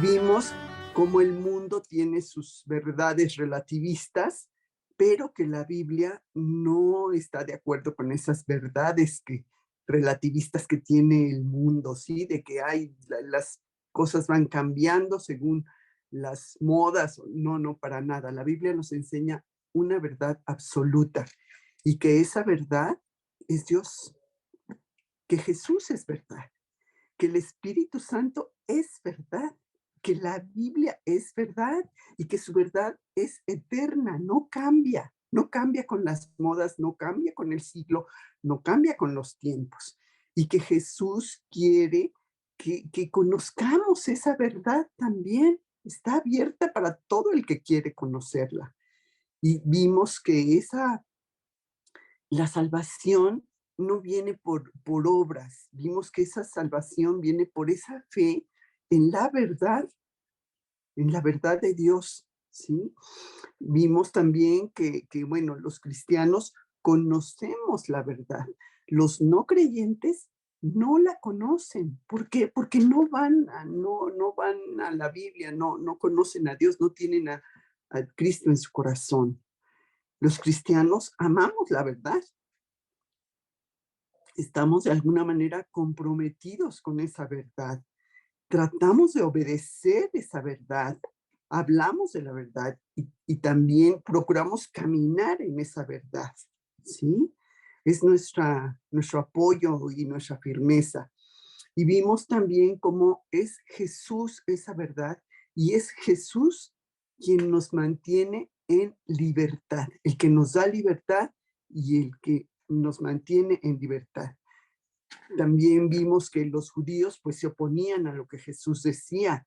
vimos cómo el mundo tiene sus verdades relativistas, pero que la Biblia no está de acuerdo con esas verdades relativistas que tiene el mundo, ¿sí? De que las cosas van cambiando según las modas. No, no, para nada. La Biblia nos enseña una verdad absoluta y que esa verdad es Dios, que Jesús es verdad, que el Espíritu Santo es verdad, que la Biblia es verdad y que su verdad es eterna, no cambia, no cambia con las modas, no cambia con el siglo, no cambia con los tiempos. Y que Jesús quiere que conozcamos esa verdad también. Está abierta para todo el que quiere conocerla. Y vimos que la salvación no viene por obras. Vimos que esa salvación viene por esa fe en en la verdad de Dios, ¿sí? Vimos también bueno, los cristianos conocemos la verdad. Los no creyentes no la conocen. ¿Por qué? Porque no van a la Biblia, no conocen a Dios, no tienen a Cristo en su corazón. Los cristianos amamos la verdad, estamos de alguna manera comprometidos con esa verdad, tratamos de obedecer esa verdad, hablamos de la verdad y también procuramos caminar en esa verdad, ¿sí? Es nuestro apoyo y nuestra firmeza. Y vimos también cómo es Jesús esa verdad y es Jesús quien nos mantiene en libertad, el que nos da libertad y el que nos mantiene en libertad. También vimos que los judíos pues se oponían a lo que Jesús decía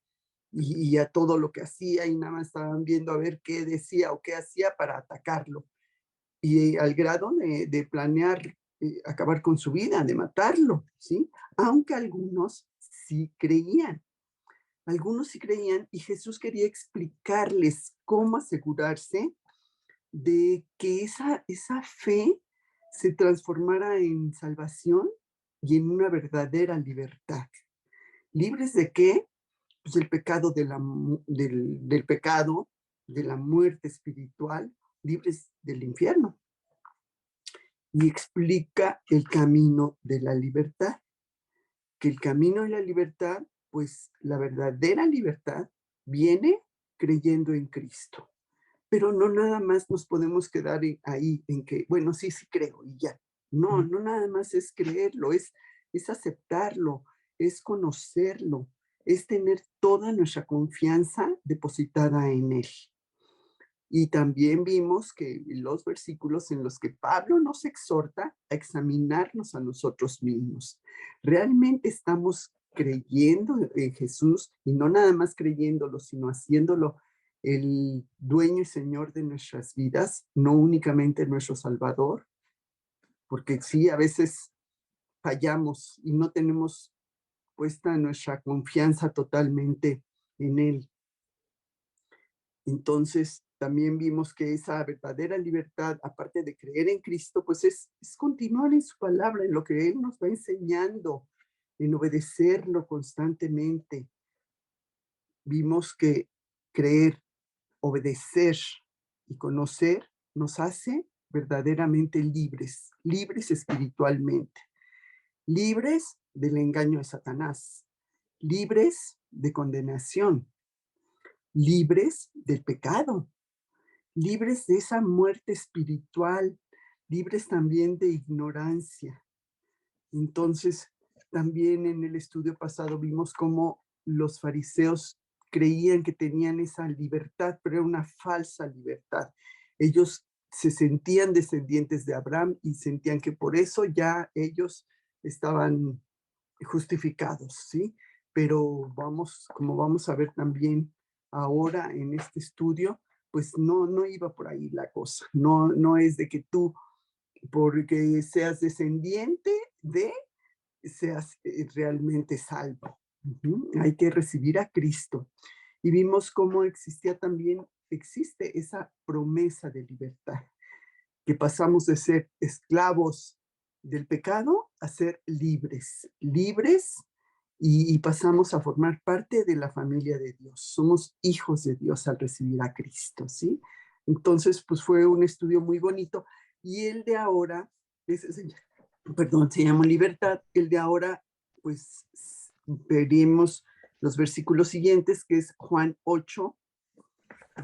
y a todo lo que hacía y nada más estaban viendo a ver qué decía o qué hacía para atacarlo. Y al grado de planear acabar con su vida, de matarlo, ¿sí? Aunque algunos sí creían y Jesús quería explicarles cómo asegurarse de que esa fe se transformara en salvación y en una verdadera libertad. ¿Libres de qué? Pues el pecado del pecado, de la muerte espiritual, libres del infierno. Y explica el camino de la libertad, que el camino de la libertad, pues la verdadera libertad viene creyendo en Cristo. Pero no nada más nos podemos quedar ahí en que, bueno, sí, sí creo y ya. No, no nada más es creerlo, es aceptarlo, es conocerlo, es tener toda nuestra confianza depositada en Él. Y también vimos que los versículos en los que Pablo nos exhorta a examinarnos a nosotros mismos. ¿Realmente estamos creyendo en Jesús y no nada más creyéndolo, sino haciéndolo el dueño y señor de nuestras vidas, no únicamente nuestro Salvador? Porque sí, a veces fallamos y no tenemos puesta nuestra confianza totalmente en Él. Entonces, también vimos que esa verdadera libertad, aparte de creer en Cristo, pues es continuar en su palabra, en lo que Él nos va enseñando, en obedecerlo constantemente. Vimos que creer, obedecer y conocer nos hace verdaderamente libres, libres espiritualmente, libres del engaño de Satanás, libres de condenación, libres del pecado, libres de esa muerte espiritual, libres también de ignorancia. Entonces, también en el estudio pasado vimos cómo los fariseos creían que tenían esa libertad, pero era una falsa libertad. Ellos se sentían descendientes de Abraham y sentían que por eso ya ellos estaban justificados, ¿sí? Pero como vamos a ver también ahora en este estudio, pues no iba por ahí la cosa. No es de que tú, porque seas descendiente seas realmente salvo. Hay que recibir a Cristo. Y vimos cómo existe esa promesa de libertad, que pasamos de ser esclavos del pecado a ser libres, libres y pasamos a formar parte de la familia de Dios. Somos hijos de Dios al recibir a Cristo, ¿sí? Entonces, pues fue un estudio muy bonito. Y el de ahora, perdón, se llama Libertad. El de ahora, pues veremos los versículos siguientes, que es Juan 8,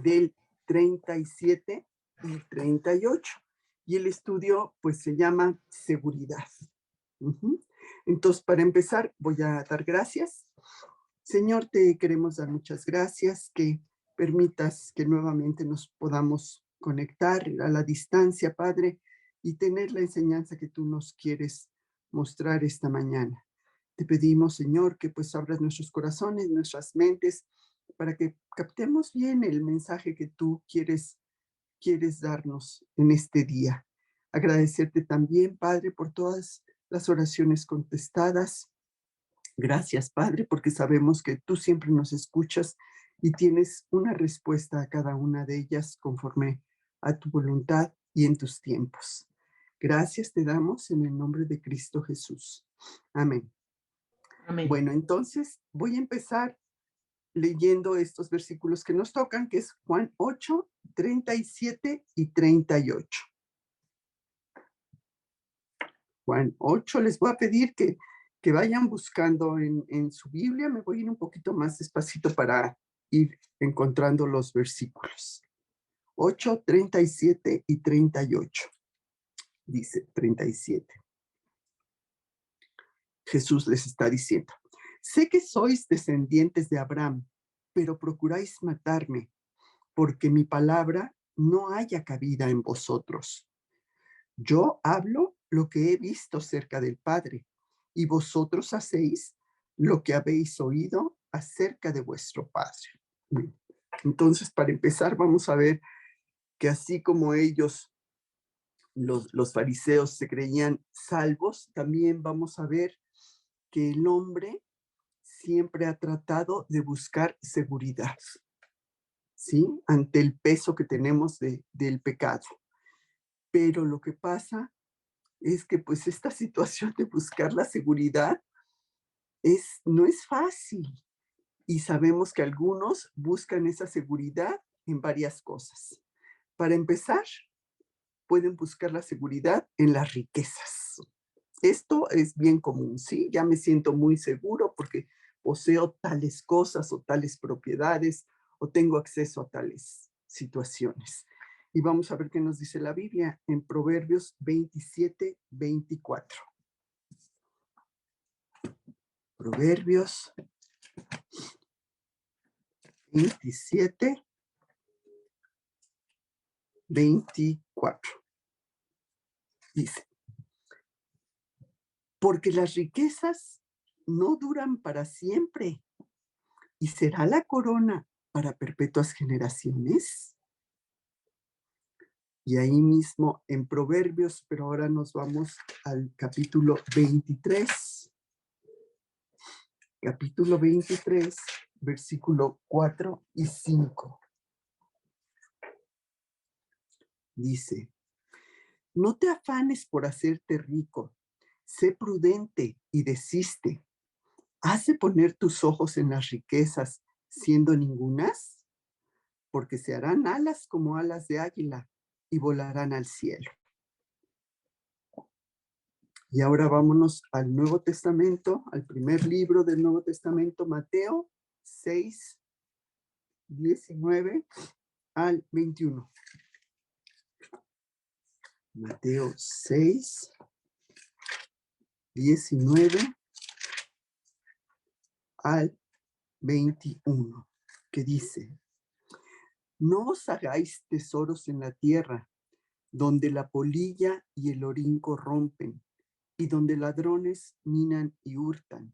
del 37 y 38. Y el estudio, pues se llama Seguridad. Entonces, para empezar, voy a dar gracias. Señor, te queremos dar muchas gracias, que permitas que nuevamente nos podamos conectar a la distancia, Padre, y tener la enseñanza que tú nos quieres mostrar esta mañana. Te pedimos, Señor, que pues abras nuestros corazones, nuestras mentes, para que captemos bien el mensaje que tú quieres darnos en este día. Agradecerte también, Padre, por todas las oraciones contestadas. Gracias, Padre, porque sabemos que tú siempre nos escuchas y tienes una respuesta a cada una de ellas conforme a tu voluntad y en tus tiempos. Gracias te damos en el nombre de Cristo Jesús. Amén. Amén. Bueno, entonces voy a empezar leyendo estos versículos que nos tocan, que es Juan 8, 37 y 38. Juan 8, les voy a pedir que vayan buscando en su Biblia. Me voy a ir un poquito más despacito para ir encontrando los versículos. 8, 37 y 38. Dice 37. Jesús les está diciendo: sé que sois descendientes de Abraham, pero procuráis matarme, porque mi palabra no haya cabida en vosotros. Yo hablo lo que he visto cerca del Padre, y vosotros hacéis lo que habéis oído acerca de vuestro Padre. Bien. Entonces, para empezar, vamos a ver que así como ellos, los fariseos, se creían salvos, también vamos a ver que el hombre siempre ha tratado de buscar seguridad, ¿sí? Ante el peso que tenemos del pecado. Pero lo que pasa es que pues esta situación de buscar la seguridad no es fácil, y sabemos que algunos buscan esa seguridad en varias cosas. Para empezar, pueden buscar la seguridad en las riquezas. Esto es bien común, ¿sí? Ya me siento muy seguro porque poseo tales cosas o tales propiedades o tengo acceso a tales situaciones. Y vamos a ver qué nos dice la Biblia en Proverbios 27, 24. Proverbios 27, 24. Dice: porque las riquezas no duran para siempre, y será la corona para perpetuas generaciones. Y ahí mismo en Proverbios, pero ahora nos vamos al capítulo 23. Capítulo 23, versículo 4 y 5. Dice: no te afanes por hacerte rico, sé prudente y desiste. ¿Has de poner tus ojos en las riquezas siendo ningunas? Porque se harán alas como alas de águila y volarán al cielo. Y ahora vámonos al Nuevo Testamento, al primer libro del Nuevo Testamento, Mateo 6, 19 al 21. Mateo 6, 19 al 21, que dice: no os hagáis tesoros en la tierra, donde la polilla y el orín corrompen, y donde ladrones minan y hurtan,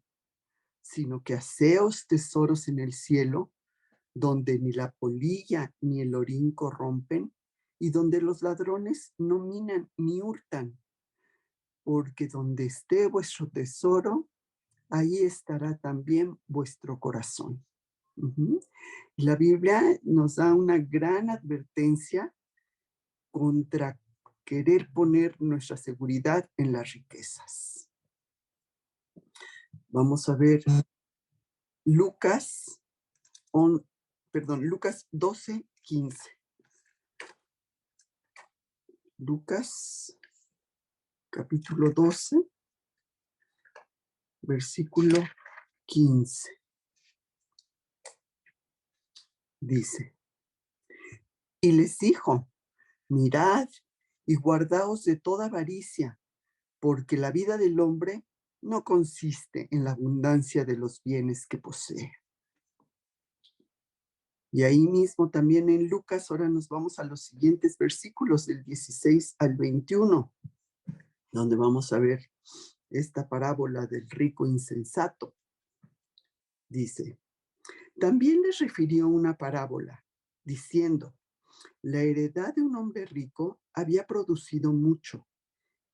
sino que haceos tesoros en el cielo, donde ni la polilla ni el orín corrompen, y donde los ladrones no minan ni hurtan, porque donde esté vuestro tesoro, ahí estará también vuestro corazón. Y la Biblia nos da una gran advertencia contra querer poner nuestra seguridad en las riquezas. Vamos a ver Lucas, Lucas 12:15. Lucas, capítulo 12, versículo 15. Dice, y les dijo, mirad y guardaos de toda avaricia, porque la vida del hombre no consiste en la abundancia de los bienes que posee. Y ahí mismo también en Lucas, ahora nos vamos a los siguientes versículos del 16 al 21, donde vamos a ver esta parábola del rico insensato. Dice, también les refirió una parábola, diciendo, la heredad de un hombre rico había producido mucho,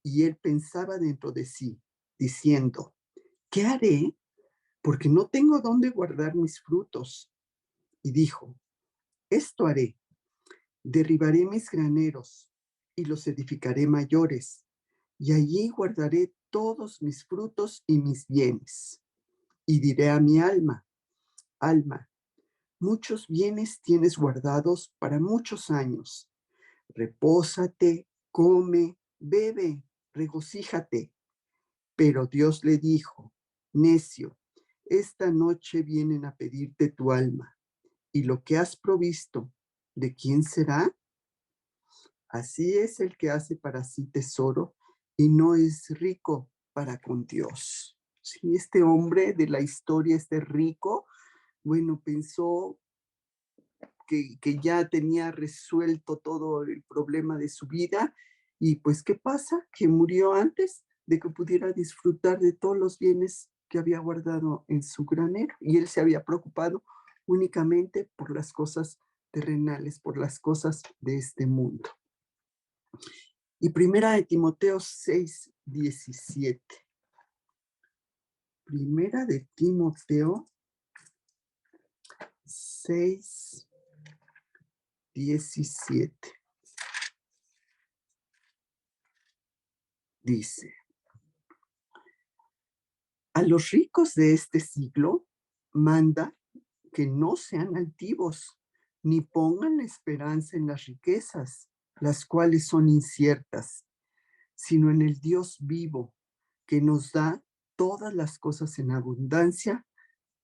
y él pensaba dentro de sí, diciendo, ¿qué haré? Porque no tengo dónde guardar mis frutos. Y dijo, esto haré, derribaré mis graneros y los edificaré mayores, y allí guardaré todos mis frutos y mis bienes. Y diré a mi alma, alma, muchos bienes tienes guardados para muchos años. Repósate, come, bebe, regocíjate. Pero Dios le dijo, necio, esta noche vienen a pedirte tu alma, y lo que has provisto, ¿de quién será? Así es el que hace para sí tesoro y no es rico para con Dios. Sí, este hombre de la historia, este rico, bueno, pensó que ya tenía resuelto todo el problema de su vida y pues, ¿qué pasa? Que murió antes de que pudiera disfrutar de todos los bienes que había guardado en su granero y él se había preocupado únicamente por las cosas terrenales, por las cosas de este mundo. Y primera de Timoteo 6:17. Primera de Timoteo 6:17. Dice, a los ricos de este siglo manda que no sean altivos, ni pongan la esperanza en las riquezas, las cuales son inciertas, sino en el Dios vivo, que nos da todas las cosas en abundancia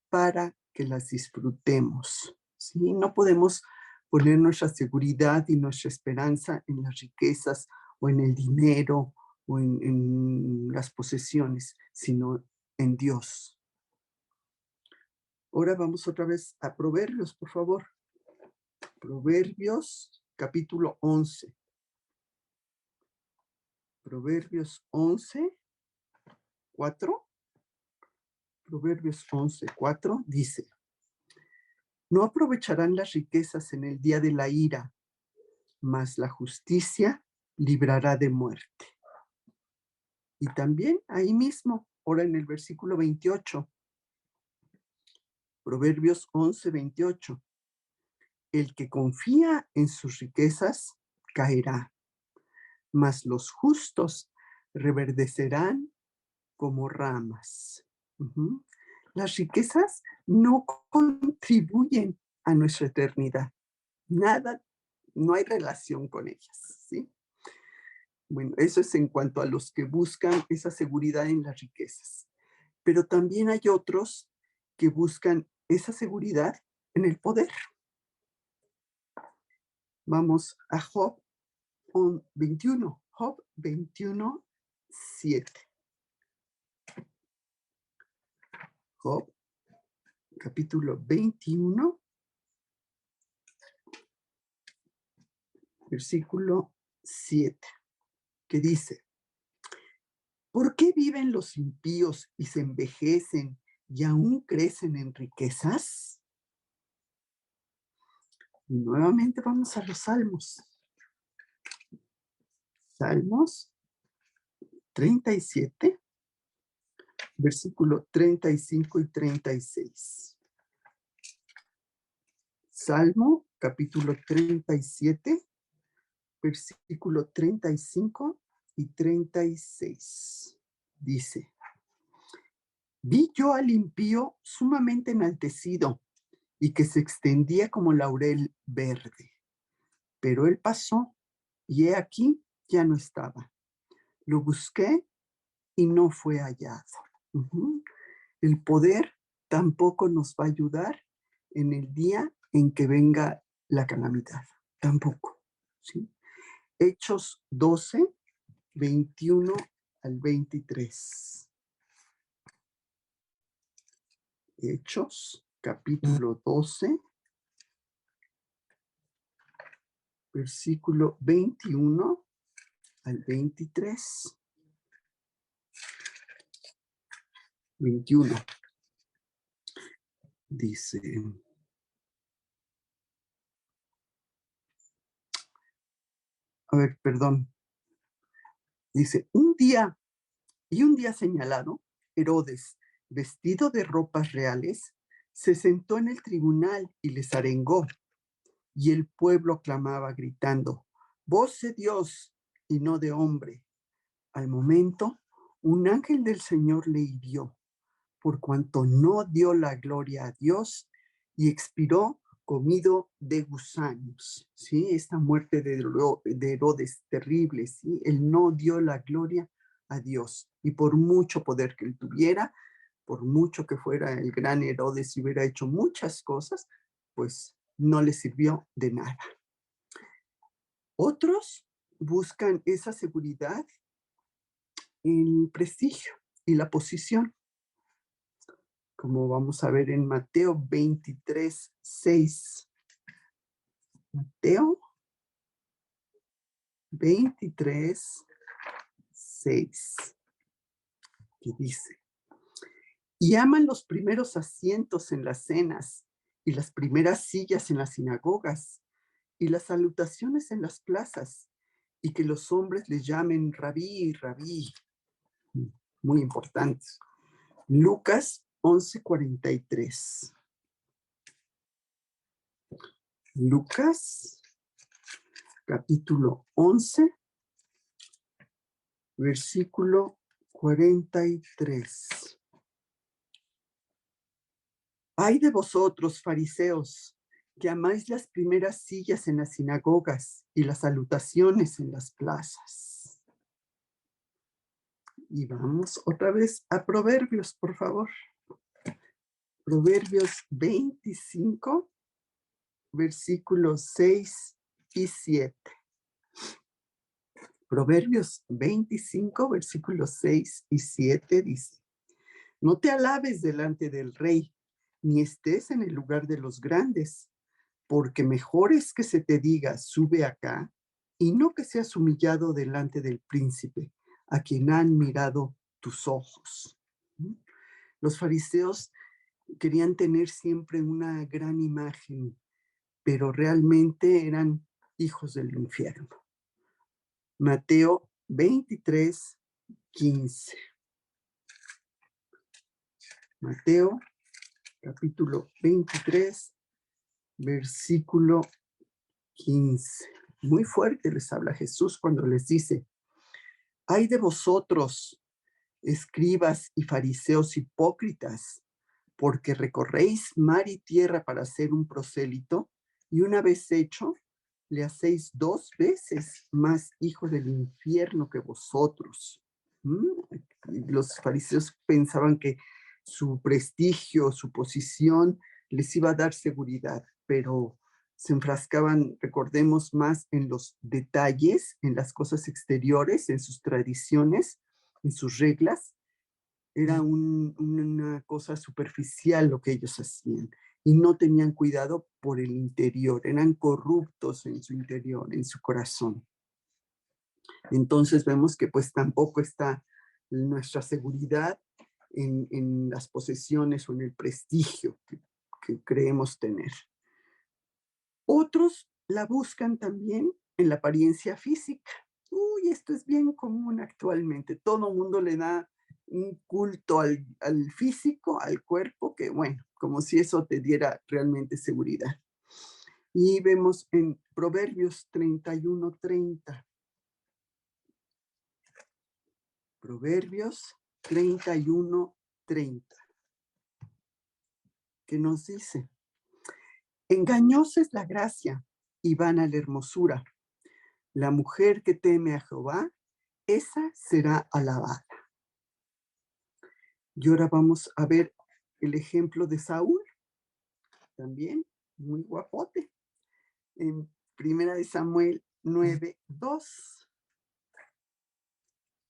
para que las disfrutemos. ¿Sí? No podemos poner nuestra seguridad y nuestra esperanza en las riquezas o en el dinero o en las posesiones, sino en Dios. Ahora vamos otra vez a Proverbios, por favor. Proverbios, capítulo 11. Proverbios 11, 4. Proverbios 11:4 dice, no aprovecharán las riquezas en el día de la ira, mas la justicia librará de muerte. Y también ahí mismo, ahora en el versículo 28, Proverbios 11:28, el que confía en sus riquezas caerá, mas los justos reverdecerán como ramas. Uh-huh. Las riquezas no contribuyen a nuestra eternidad. Nada, no hay relación con ellas, ¿sí? Bueno, eso es en cuanto a los que buscan esa seguridad en las riquezas. Pero también hay otros que buscan esa seguridad en el poder. Vamos a Job 21, Job 21:7. Job, capítulo 21, versículo 7, que dice, ¿por qué viven los impíos y se envejecen y aún crecen en riquezas? Y nuevamente vamos a los salmos. Salmos 37, versículo 35 y 36. Salmo, capítulo 37, versículo 35 y 36. Dice, Vi yo al impío sumamente enaltecido y que se extendía como laurel verde. Pero él pasó y he aquí ya no estaba. Lo busqué y no fue hallado. Ujú. El poder tampoco nos va a ayudar en el día en que venga la calamidad. Tampoco. ¿Sí? Hechos 12, 21 al 23. Hechos, capítulo 12, versículo 21 al 23. 21. Dice, a ver, perdón. Dice, un día señalado, Herodes, vestido de ropas reales, se sentó en el tribunal y les arengó. Y el pueblo clamaba gritando, voz de Dios y no de hombre. Al momento, un ángel del Señor le hirió, por cuanto no dio la gloria a Dios y expiró comido de gusanos. ¿Sí? Esta muerte de Herodes terrible, ¿sí? Él no dio la gloria a Dios. Y por mucho poder que él tuviera, por mucho que fuera el gran Herodes y hubiera hecho muchas cosas, pues no le sirvió de nada. Otros buscan esa seguridad en el prestigio y la posición, como vamos a ver en Mateo 23, 6. Mateo 23, 6, que dice, y aman los primeros asientos en las cenas y las primeras sillas en las sinagogas y las salutaciones en las plazas y que los hombres les llamen rabí, rabí. Muy importantes. Lucas 11:43. Lucas, capítulo 11, versículo 43. Ay de vosotros, fariseos, que amáis las primeras sillas en las sinagogas y las salutaciones en las plazas. Y vamos otra vez a Proverbios, por favor. Proverbios 25, versículos 6 y 7. Proverbios 25, versículos 6 y 7 dice, no te alabes delante del rey, ni estés en el lugar de los grandes, porque mejor es que se te diga, sube acá, y no que seas humillado delante del príncipe, a quien han mirado tus ojos. Los fariseos querían tener siempre una gran imagen, pero realmente eran hijos del infierno. Mateo 23, 15. Mateo, capítulo 23, versículo 15. Muy fuerte les habla Jesús cuando les dice, ay de vosotros, escribas y fariseos hipócritas, porque recorréis mar y tierra para ser un prosélito, y una vez hecho, le hacéis 2 veces más hijo del infierno que vosotros. Los fariseos pensaban que su prestigio, su posición les iba a dar seguridad, pero se enfrascaban, recordemos, más en los detalles, en las cosas exteriores, en sus tradiciones, en sus reglas. Era una cosa superficial lo que ellos hacían y no tenían cuidado por el interior, eran corruptos en su interior, en su corazón. Entonces vemos que pues tampoco está nuestra seguridad en las posesiones o en el prestigio que creemos tener. Otros la buscan también en la apariencia física. Uy, esto es bien común actualmente. Todo el mundo le da un culto al físico, al cuerpo, que bueno, como si eso te diera realmente seguridad. Y vemos en Proverbios 31:30. Proverbios 31:30. 30, que nos dice: engañosa es la gracia y vana la hermosura. La mujer que teme a Jehová, esa será alabada. Y ahora vamos a ver el ejemplo de Saúl, también muy guapote, en Primera de Samuel 9:2.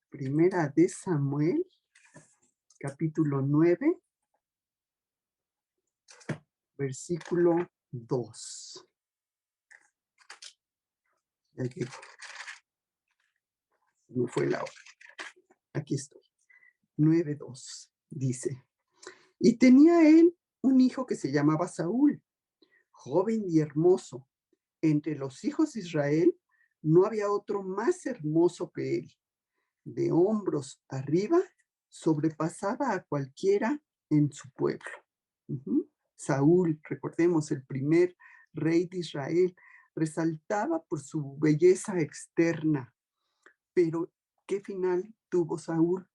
Primera de Samuel, capítulo 9, versículo 2. Ya llegó. Me fue la hora. Aquí estoy. 9:2 dice: y tenía él un hijo que se llamaba Saúl, joven y hermoso. Entre los hijos de Israel no había otro más hermoso que él. De hombros arriba sobrepasaba a cualquiera en su pueblo. Saúl, recordemos, el primer rey de Israel, resaltaba por su belleza externa. Pero, ¿qué final tuvo Saúl?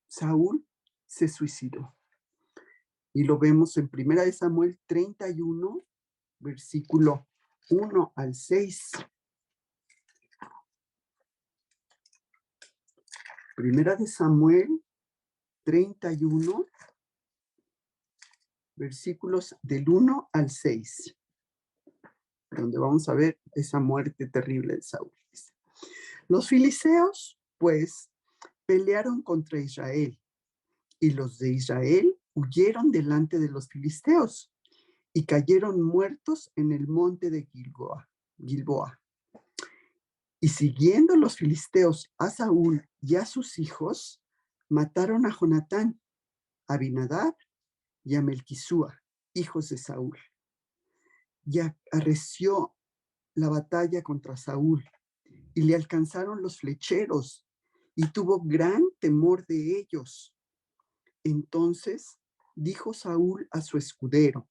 Saúl se suicidó. Y lo vemos en 1 Samuel 31, versículo 1 al 6. Primera de Samuel 31, versículos del 1 al 6, donde vamos a ver esa muerte terrible de Saúl. Los filisteos, pues, pelearon contra Israel, y los de Israel huyeron delante de los filisteos y cayeron muertos en el monte de Gilboa. Y siguiendo los filisteos a Saúl y a sus hijos, mataron a Jonatán, a Abinadab y a Melquisúa, hijos de Saúl. Y arreció la batalla contra Saúl, y le alcanzaron los flecheros, y tuvo gran temor de ellos. Entonces dijo Saúl a su escudero: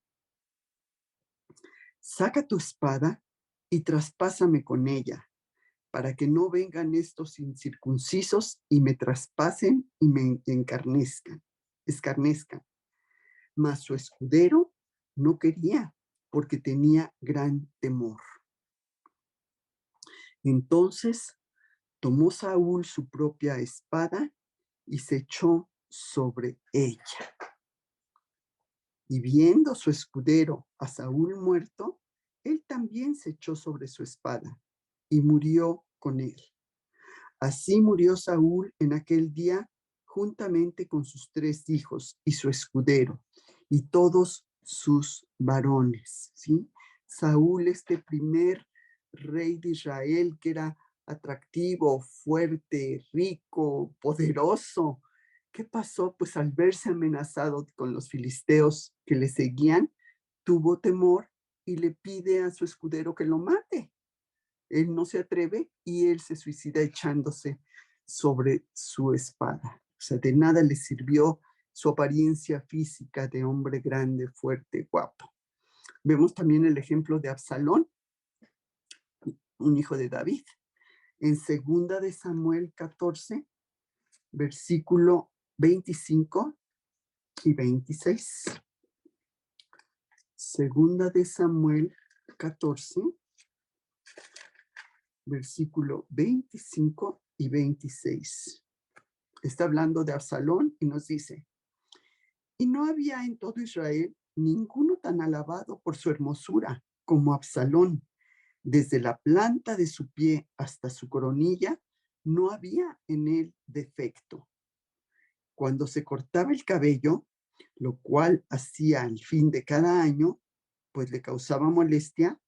saca tu espada y traspásame con ella, para que no vengan estos incircuncisos y me traspasen y me escarnezcan. Mas su escudero no quería, porque tenía gran temor. Entonces tomó Saúl su propia espada y se echó sobre ella. Y viendo su escudero a Saúl muerto, él también se echó sobre su espada y murió con él. Así murió Saúl en aquel día, juntamente con sus 3 hijos y su escudero y todos sus varones, ¿sí? Saúl, este primer rey de Israel, que era atractivo, fuerte, rico, poderoso. ¿Qué pasó? Pues al verse amenazado con los filisteos que le seguían, tuvo temor y le pide a su escudero que lo mate. Él no se atreve y él se suicida echándose sobre su espada. O sea, de nada le sirvió su apariencia física de hombre grande, fuerte, guapo. Vemos también el ejemplo de Absalón, un hijo de David. En 2 de Samuel 14, versículo 25 y 26. 2 de Samuel 14, versículo 25 y 26. Está hablando de Absalón y nos dice: y no había en todo Israel ninguno tan alabado por su hermosura como Absalón. Desde la planta de su pie hasta su coronilla, no había en él defecto. Cuando se cortaba el cabello, lo cual hacía al fin de cada año, pues le causaba molestia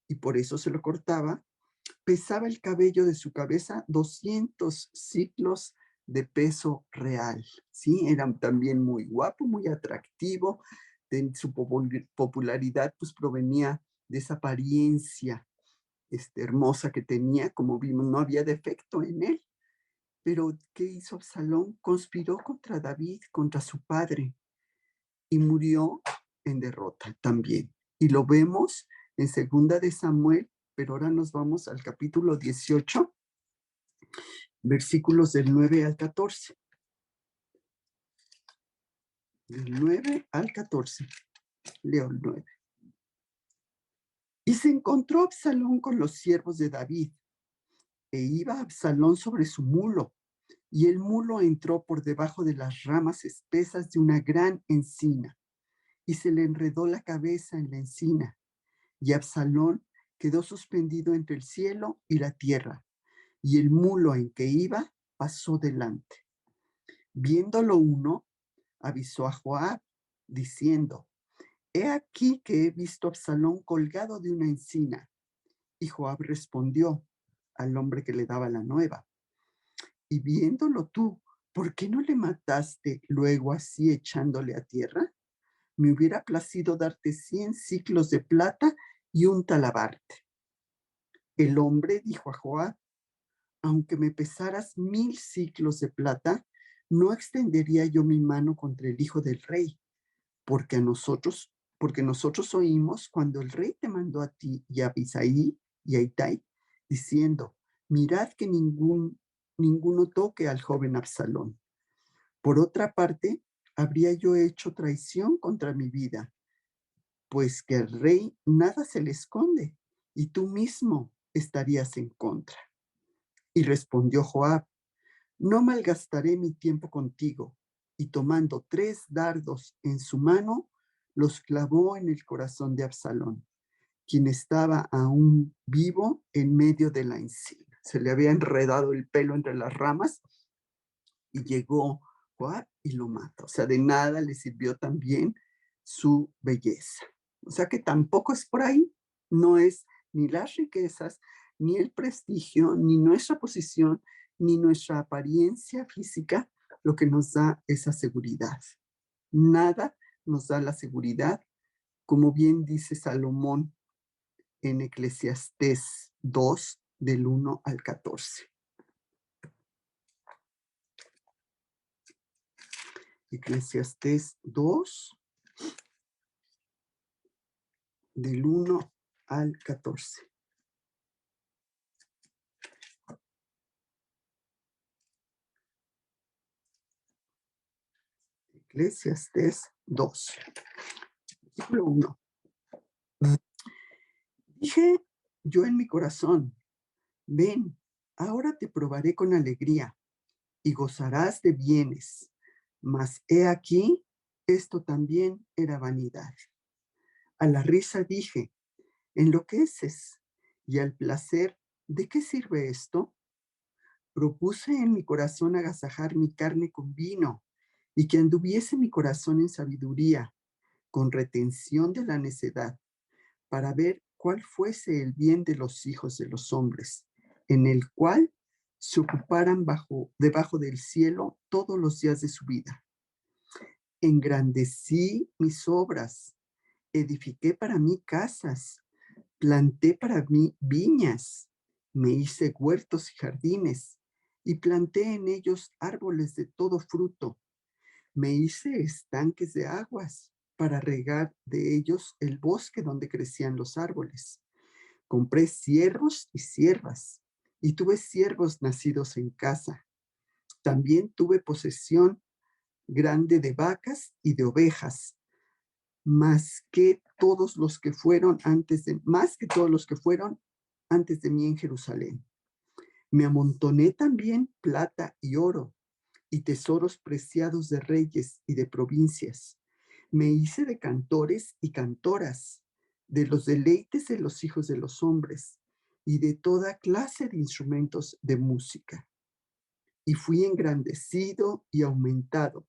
y por eso se lo cortaba, pesaba el cabello de su cabeza 200 ciclos de peso real, ¿sí? Era también muy guapo, muy atractivo. Su popularidad pues provenía de esa apariencia hermosa que tenía. Como vimos, no había defecto en él. Pero ¿qué hizo Absalón? Conspiró contra David, contra su padre, y murió en derrota también. Y lo vemos en 2 de Samuel, pero ahora nos vamos al capítulo 18, versículos del 9 al 14. del 9 al 14. Leo el 9. Y se encontró Absalón con los siervos de David, e iba Absalón sobre su mulo, y el mulo entró por debajo de las ramas espesas de una gran encina, y se le enredó la cabeza en la encina, y Absalón quedó suspendido entre el cielo y la tierra, y el mulo en que iba pasó delante. Viéndolo uno, avisó a Joab, diciendo: He aquí que he visto a Absalón colgado de una encina. Y Joab respondió al hombre que le daba la nueva: Y viéndolo tú, ¿por qué no le mataste luego así echándole a tierra? Me hubiera placido darte 100 siclos de plata y un talabarte. El hombre dijo a Joab: Aunque me pesaras 1000 siclos de plata, no extendería yo mi mano contra el hijo del rey, porque nosotros oímos cuando el rey te mandó a ti y a Abisaí y a Itai, diciendo: Mirad que ninguno toque al joven Absalón. Por otra parte, habría yo hecho traición contra mi vida, pues que al rey nada se le esconde, y tú mismo estarías en contra. Y respondió Joab: No malgastaré mi tiempo contigo. Y tomando 3 dardos en su mano, los clavó en el corazón de Absalón, quien estaba aún vivo en medio de la encina. Se le había enredado el pelo entre las ramas y llegó Joab y lo mata. O sea, de nada le sirvió también su belleza. O sea que tampoco es por ahí, no es ni las riquezas, ni el prestigio, ni nuestra posición, ni nuestra apariencia física lo que nos da esa seguridad. Nada nos da la seguridad, como bien dice Salomón en Eclesiastés 2, del 1 al 14. Eclesiastés 2, del 1 al 14. Eclesiastés 2, versículo 1. Dije yo en mi corazón: Ven, ahora te probaré con alegría y gozarás de bienes. Mas he aquí, esto también era vanidad. A la risa dije: Enloqueces. Y al placer, ¿de qué sirve esto? Propuse en mi corazón agasajar mi carne con vino, y que anduviese mi corazón en sabiduría, con retención de la necedad, para ver cuál fuese el bien de los hijos de los hombres, en el cual se ocuparan debajo del cielo todos los días de su vida. Engrandecí mis obras, edifiqué para mí casas, planté para mí viñas, me hice huertos y jardines, y planté en ellos árboles de todo fruto. Me hice estanques de aguas para regar de ellos el bosque donde crecían los árboles. Compré siervos y siervas, y tuve siervos nacidos en casa. También tuve posesión grande de vacas y de ovejas, más que todos los que fueron antes de mí en Jerusalén. Me amontoné también plata y oro y tesoros preciados de reyes y de provincias. Me hice de cantores y cantoras, de los deleites de los hijos de los hombres y de toda clase de instrumentos de música. Y fui engrandecido y aumentado,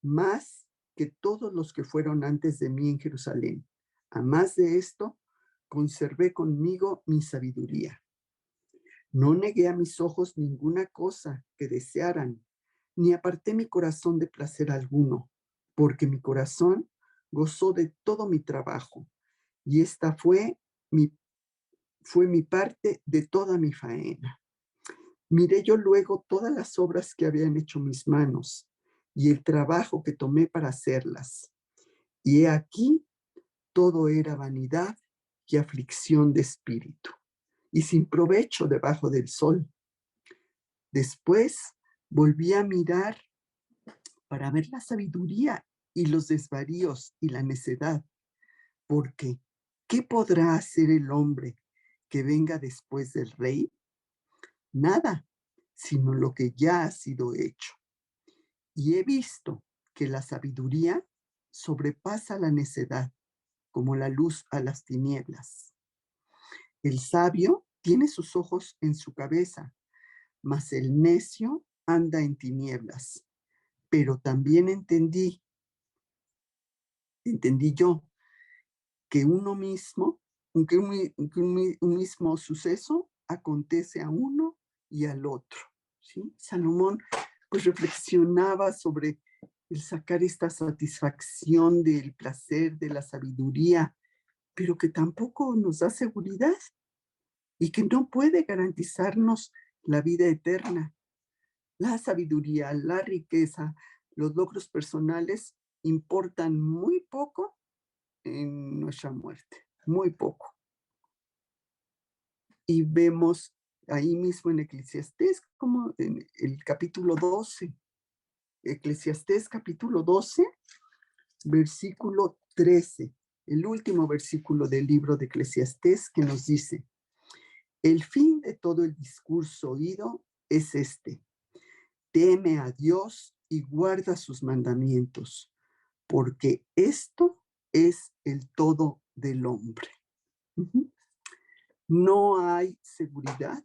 más que todos los que fueron antes de mí en Jerusalén. A más de esto, conservé conmigo mi sabiduría. No negué a mis ojos ninguna cosa que desearan, ni aparté mi corazón de placer alguno, porque mi corazón gozó de todo mi trabajo, y esta fue mi parte de toda mi faena. Miré yo luego todas las obras que habían hecho mis manos, y el trabajo que tomé para hacerlas. Y he aquí, todo era vanidad y aflicción de espíritu, y sin provecho debajo del sol. Después volví a mirar para ver la sabiduría y los desvaríos y la necedad, porque ¿qué podrá hacer el hombre que venga después del rey? Nada, sino lo que ya ha sido hecho. Y he visto que la sabiduría sobrepasa la necedad, como la luz a las tinieblas. El sabio tiene sus ojos en su cabeza, mas el necio anda en tinieblas. Pero también entendí yo, que uno mismo, un mismo suceso acontece a uno y al otro, ¿sí? Salomón pues reflexionaba sobre el sacar esta satisfacción del placer, de la sabiduría, pero que tampoco nos da seguridad y que no puede garantizarnos la vida eterna. La sabiduría, la riqueza, los logros personales importan muy poco en nuestra muerte, muy poco. Y vemos ahí mismo en Eclesiastés, como en el capítulo 12, Eclesiastés capítulo 12, versículo 13, el último versículo del libro de Eclesiastés, que nos dice: el fin de todo el discurso oído es este: teme a Dios y guarda sus mandamientos, porque esto es el todo del hombre. Uh-huh. No hay seguridad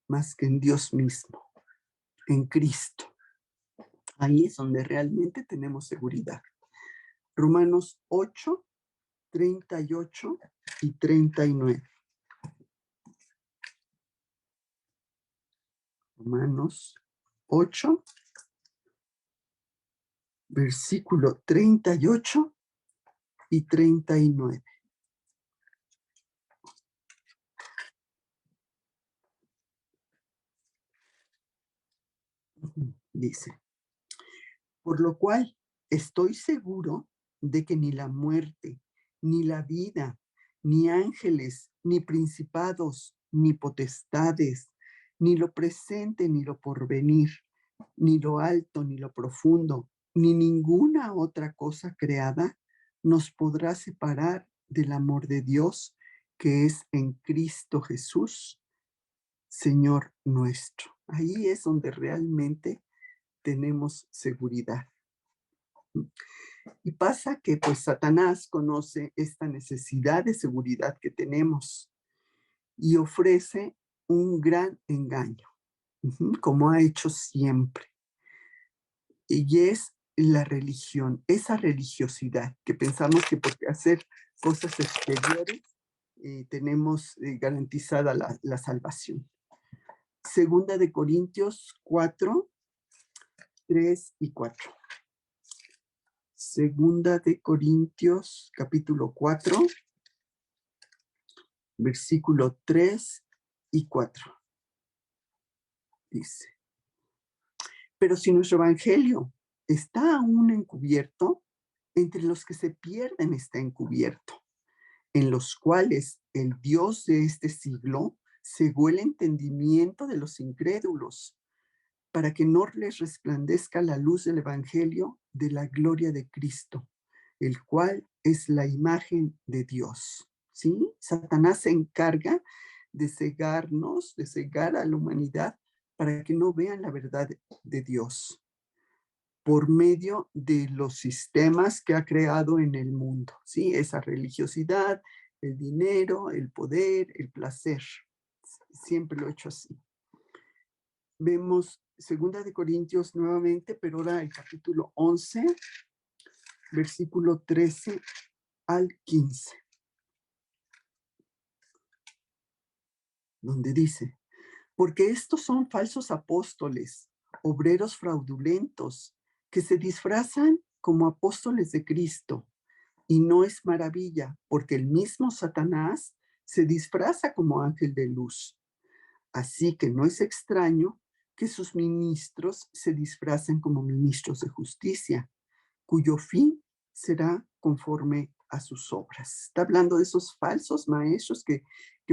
más que en Dios mismo, en Cristo. Ahí es donde realmente tenemos seguridad. Romanos 8, 38 y 39. Romanos 8, versículo 38 y 39. Dice: por lo cual estoy seguro de que ni la muerte, ni la vida, ni ángeles, ni principados, ni potestades, ni lo presente, ni lo porvenir, ni lo alto, ni lo profundo, ni ninguna otra cosa creada nos podrá separar del amor de Dios que es en Cristo Jesús, Señor nuestro. Ahí es donde realmente tenemos seguridad. Y pasa que pues Satanás conoce esta necesidad de seguridad que tenemos y ofrece un gran engaño, como ha hecho siempre. Y es la religión, esa religiosidad que pensamos que por hacer cosas exteriores tenemos garantizada la salvación. Segunda de Corintios 4, 3 y 4. Segunda de Corintios, capítulo 4, versículo 3 y 4. Dice: pero si nuestro evangelio está aún encubierto, entre los que se pierden está encubierto, en los cuales el Dios de este siglo cegó el entendimiento de los incrédulos, para que no les resplandezca la luz del evangelio de la gloria de Cristo, el cual es la imagen de Dios. ¿Sí? Satanás se encarga de cegarnos, de cegar a la humanidad para que no vean la verdad de Dios por medio de los sistemas que ha creado en el mundo. ¿Sí? Esa religiosidad, el dinero, el poder, el placer. Siempre lo he hecho así. Vemos Segunda de Corintios nuevamente, pero ahora el capítulo 11, versículo 13 al 15, donde dice: porque estos son falsos apóstoles, obreros fraudulentos, que se disfrazan como apóstoles de Cristo. Y no es maravilla, porque el mismo Satanás se disfraza como ángel de luz. Así que no es extraño que sus ministros se disfracen como ministros de justicia, cuyo fin será conforme a sus obras. Está hablando de esos falsos maestros que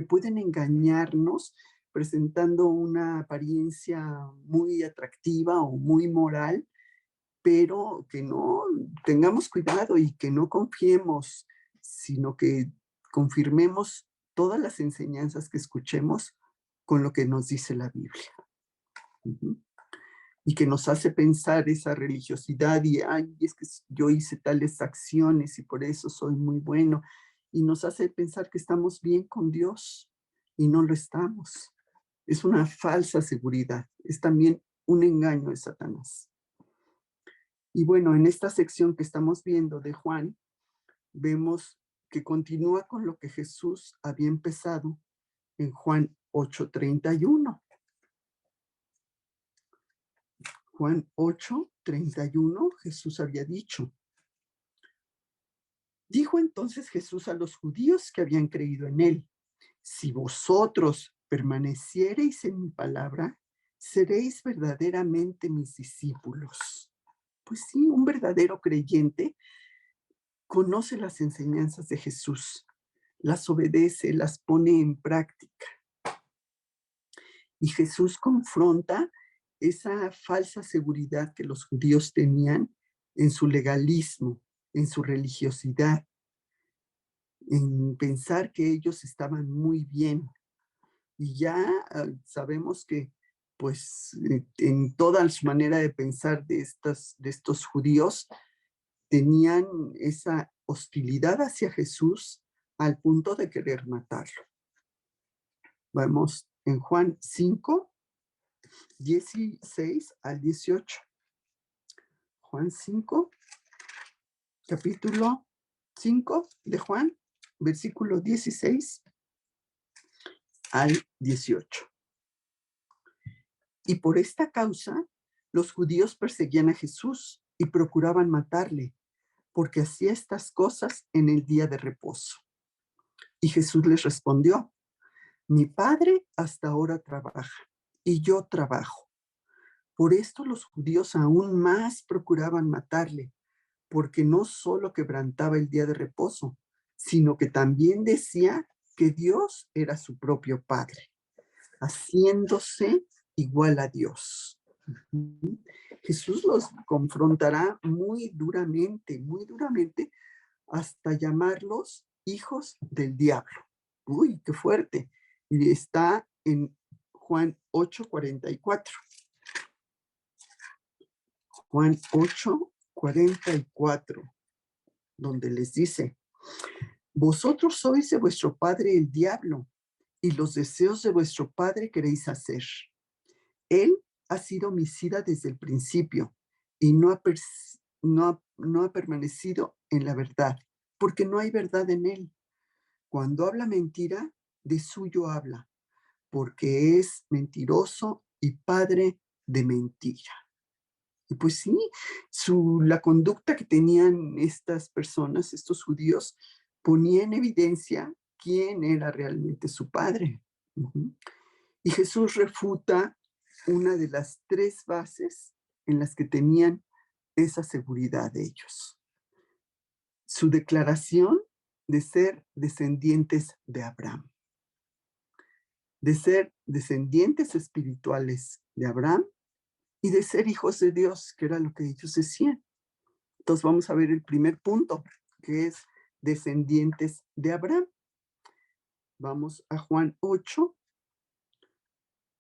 pueden engañarnos presentando una apariencia muy atractiva o muy moral, pero que no tengamos cuidado y que no confiemos, sino que confirmemos todas las enseñanzas que escuchemos con lo que nos dice la Biblia. Ujú. Y que nos hace pensar esa religiosidad y, ay, es que yo hice tales acciones y por eso soy muy bueno. Y nos hace pensar que estamos bien con Dios y no lo estamos. Es una falsa seguridad, es también un engaño de Satanás. Y bueno, en esta sección que estamos viendo de Juan, vemos que continúa con lo que Jesús había empezado en Juan 8:31. Juan 8:31, Jesús había dicho. Dijo entonces Jesús a los judíos que habían creído en él: si vosotros permaneciereis en mi palabra, seréis verdaderamente mis discípulos. Pues sí, un verdadero creyente conoce las enseñanzas de Jesús, las obedece, las pone en práctica. Y Jesús confronta esa falsa seguridad que los judíos tenían en su legalismo, en su religiosidad, en pensar que ellos estaban muy bien. Y ya sabemos que, pues, en toda su manera de pensar de estos judíos, tenían esa hostilidad hacia Jesús al punto de querer matarlo. Vamos en Juan 5, 16 al 18. Juan 5, capítulo 5 de Juan, versículo 16 al 18. Y por esta causa, los judíos perseguían a Jesús y procuraban matarle, porque hacía estas cosas en el día de reposo. Y Jesús les respondió: mi Padre hasta ahora trabaja, y yo trabajo. Por esto los judíos aún más procuraban matarle, porque no solo quebrantaba el día de reposo, sino que también decía que Dios era su propio Padre, haciéndose igual a Dios. Jesús los confrontará muy duramente, hasta llamarlos hijos del diablo. Uy, qué fuerte. Y está en Juan 8:44. Juan 8:44, donde les dice: vosotros sois de vuestro padre el diablo, y los deseos de vuestro padre queréis hacer. Él ha sido homicida desde el principio y no ha permanecido en la verdad, porque no hay verdad en él. Cuando habla mentira, de suyo habla, porque es mentiroso y padre de mentira. Y pues sí, la conducta que tenían estas personas, estos judíos, ponía en evidencia quién era realmente su padre. Uh-huh. Y Jesús refuta una de las tres bases en las que tenían esa seguridad de ellos. Su declaración de ser descendientes de Abraham, de ser descendientes espirituales de Abraham y de ser hijos de Dios, que era lo que ellos decían. Entonces vamos a ver el primer punto, que es descendientes de Abraham. Vamos a Juan 8.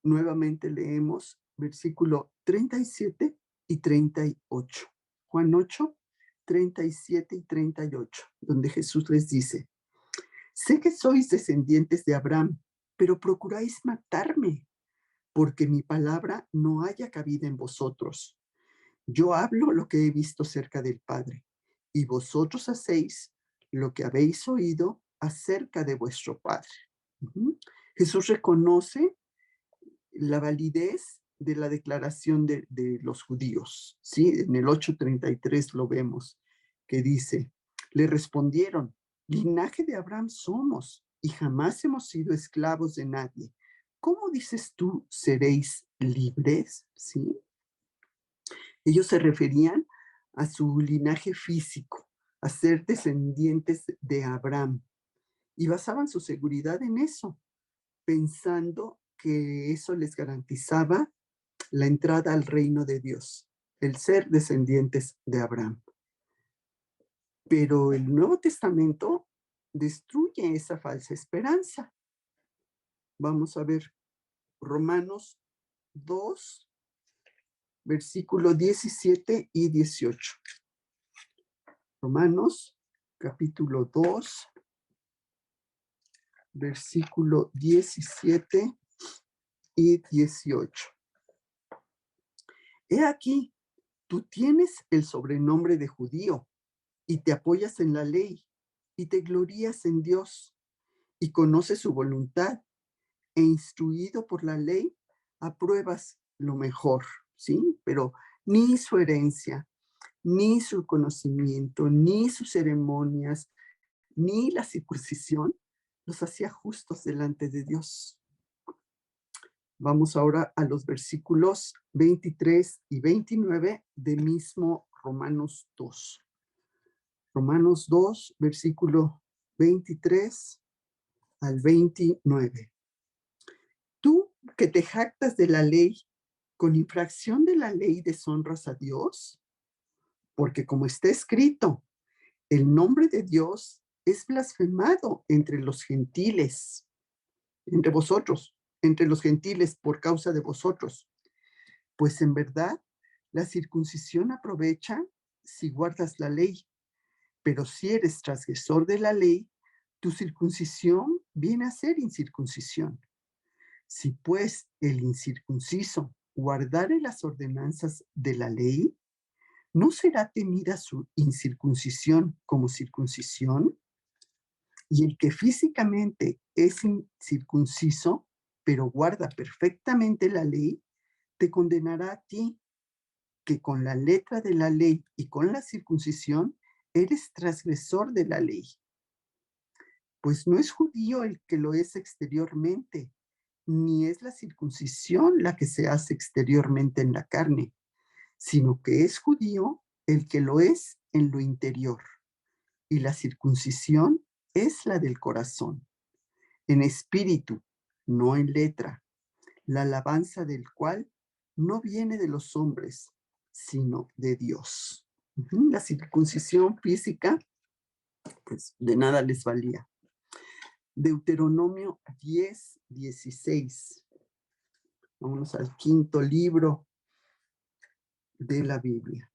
Nuevamente leemos versículo 37 y 38. Juan 8, 37 y 38, donde Jesús les dice: sé que sois descendientes de Abraham, pero procuráis matarme, porque mi palabra no haya cabida en vosotros. Yo hablo lo que he visto cerca del Padre, y vosotros hacéis lo que habéis oído acerca de vuestro Padre. Uh-huh. Jesús reconoce la validez de la declaración de los judíos, ¿sí? En el 8:33 lo vemos, que dice: le respondieron: linaje de Abraham somos y jamás hemos sido esclavos de nadie. ¿Cómo dices tú seréis libres? ¿Sí? Ellos se referían a su linaje físico, a ser descendientes de Abraham, y basaban su seguridad en eso, pensando que eso les garantizaba la entrada al reino de Dios. el ser descendientes de Abraham. Pero el Nuevo Testamento destruye esa falsa esperanza. Vamos a ver Romanos 2, versículos 17 y 18. Romanos, capítulo 2, versículo 17 y 18. He aquí, tú tienes el sobrenombre de judío y te apoyas en la ley y te glorías en Dios y conoces su voluntad e instruido por la ley apruebas lo mejor, ¿sí? Pero ni su herencia, ni su conocimiento, ni sus ceremonias, ni la circuncisión los hacía justos delante de Dios. Vamos ahora a los versículos 23 y 29 de mismo Romanos 2. Romanos 2, versículo 23 al 29. Tú que te jactas de la ley, con infracción de la ley deshonras a Dios, porque como está escrito, el nombre de Dios es blasfemado entre los gentiles, entre vosotros, entre los gentiles por causa de vosotros. Pues en verdad, la circuncisión aprovecha si guardas la ley, pero si eres transgresor de la ley, tu circuncisión viene a ser incircuncisión. Si pues el incircunciso guardare las ordenanzas de la ley, ¿no será temida su incircuncisión como circuncisión? Y el que físicamente es incircunciso, pero guarda perfectamente la ley, te condenará a ti, que con la letra de la ley y con la circuncisión eres transgresor de la ley. Pues no es judío el que lo es exteriormente, ni es la circuncisión la que se hace exteriormente en la carne, sino que es judío el que lo es en lo interior. Y la circuncisión es la del corazón, en espíritu, no en letra, la alabanza del cual no viene de los hombres, sino de Dios. La circuncisión física, pues de nada les valía. Deuteronomio 10, 16. Vamos al quinto libro de la Biblia.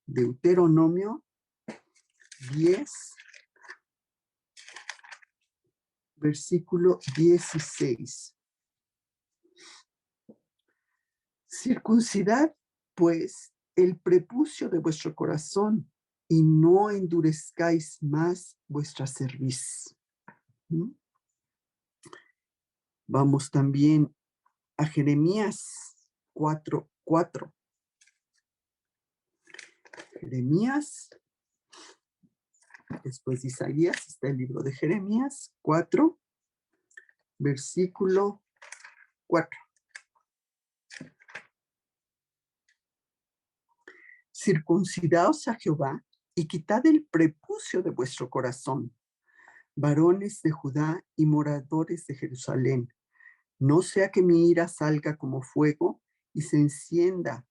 Deuteronomio 10, versículo 16. Circuncidad, pues, el prepucio de vuestro corazón y no endurezcáis más vuestra cerviz. Vamos también a Jeremías 4:4. Jeremías, después de Isaías, está el libro de Jeremías 4, versículo 4. Circuncidaos a Jehová y quitad el prepucio de vuestro corazón, varones de Judá y moradores de Jerusalén. No sea que mi ira salga como fuego y se encienda,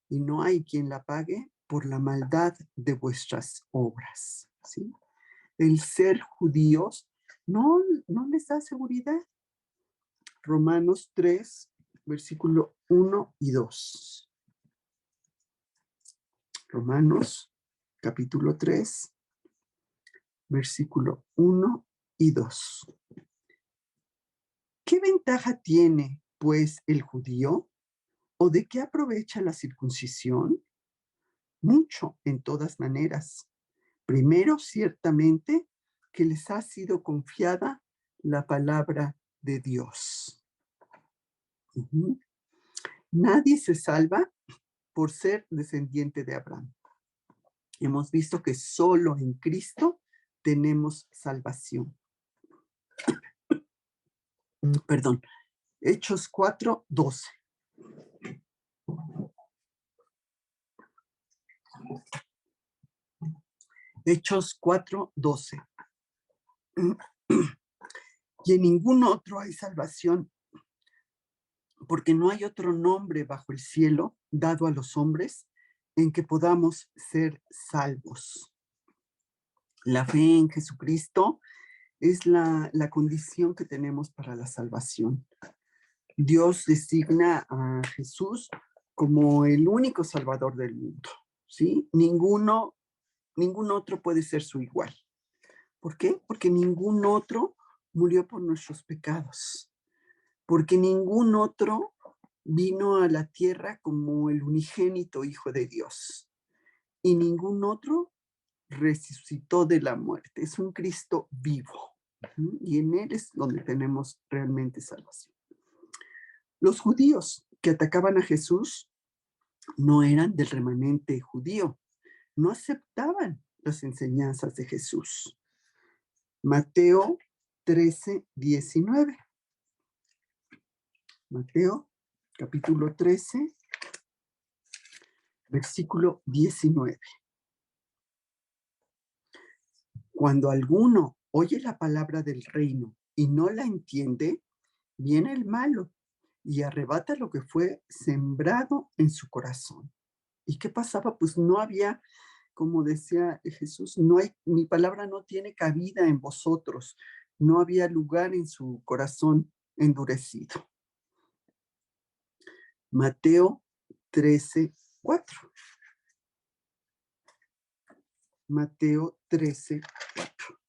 y no hay quien la apague por la maldad de vuestras obras. ¿Sí? El ser judíos no les da seguridad. Romanos 3, versículo 1 y 2. Romanos, capítulo 3, versículo 1 y 2. ¿Qué ventaja tiene, pues, el judío? ¿O de qué aprovecha la circuncisión? Mucho, en todas maneras. Primero, ciertamente, que les ha sido confiada la palabra de Dios. Nadie se salva por ser descendiente de Abraham. Hemos visto que solo en Cristo tenemos salvación. Perdón. Hechos 4:12. Hechos 4:12. Y en ningún otro hay salvación, porque no hay otro nombre bajo el cielo dado a los hombres en que podamos ser salvos. La fe en Jesucristo es la condición que tenemos para la salvación. Dios designa a Jesús como el único salvador del mundo, ¿sí? Ningún otro puede ser su igual. ¿Por qué? Porque ningún otro murió por nuestros pecados. Porque ningún otro vino a la tierra como el unigénito Hijo de Dios. Y ningún otro resucitó de la muerte. Es un Cristo vivo. Y en Él es donde tenemos realmente salvación. Los judíos que atacaban a Jesús no eran del remanente judío. No aceptaban las enseñanzas de Jesús. Mateo 13:19. Mateo, capítulo 13, versículo 19. Cuando alguno oye la palabra del reino y no la entiende, viene el malo y arrebata lo que fue sembrado en su corazón. ¿Y qué pasaba? Pues no había, como decía Jesús, mi palabra no tiene cabida en vosotros. No había lugar en su corazón endurecido. Mateo 13:4. Mateo 13:4.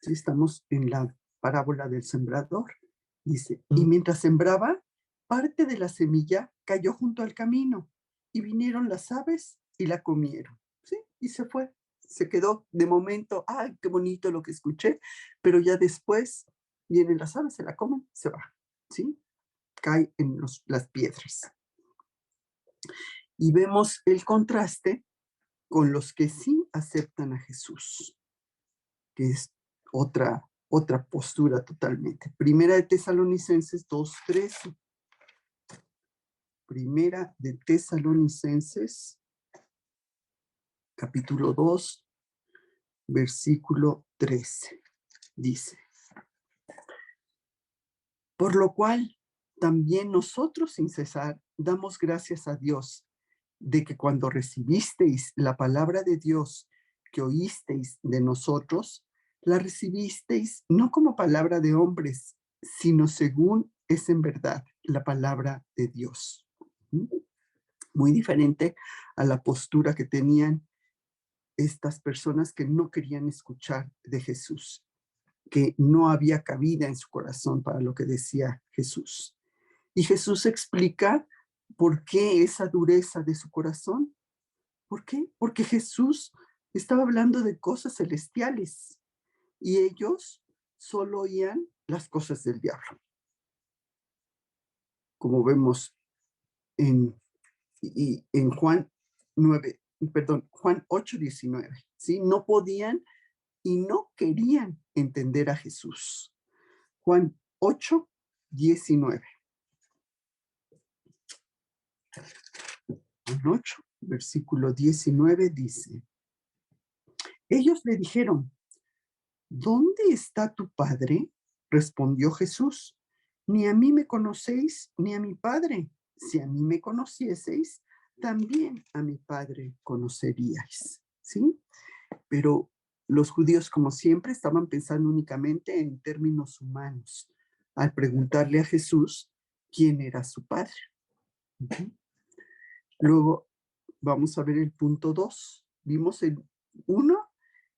Sí, estamos en la parábola del sembrador. Dice, y mientras sembraba, parte de la semilla cayó junto al camino y vinieron las aves y la comieron. ¿Sí? Y se fue. Se quedó de momento, ay, qué bonito lo que escuché, pero ya después vienen las aves, se la comen, se va. ¿Sí? Cae en las piedras. Y vemos el contraste con los que sí aceptan a Jesús, que es otra postura totalmente. Primera de Tesalonicenses 2:13. Primera de Tesalonicenses, capítulo 2, versículo 13. Dice, por lo cual también nosotros sin cesar damos gracias a Dios de que cuando recibisteis la palabra de Dios que oísteis de nosotros, la recibisteis no como palabra de hombres, sino según es en verdad la palabra de Dios. Muy diferente a la postura que tenían estas personas que no querían escuchar de Jesús, que no había cabida en su corazón para lo que decía Jesús. Y Jesús explica por qué esa dureza de su corazón. ¿Por qué? Porque Jesús estaba hablando de cosas celestiales y ellos solo oían las cosas del diablo. Como vemos en Juan 8:19, ¿sí? No podían y no querían entender a Jesús. Juan 8:19. Juan 8, versículo 19 dice, ellos le dijeron, ¿dónde está tu padre? Respondió Jesús, ni a mí me conocéis, ni a mi padre. Si a mí me conocieseis, también a mi padre conoceríais. ¿Sí? Pero los judíos, como siempre, estaban pensando únicamente en términos humanos al preguntarle a Jesús quién era su padre. Luego vamos a ver el punto 2. Vimos el 1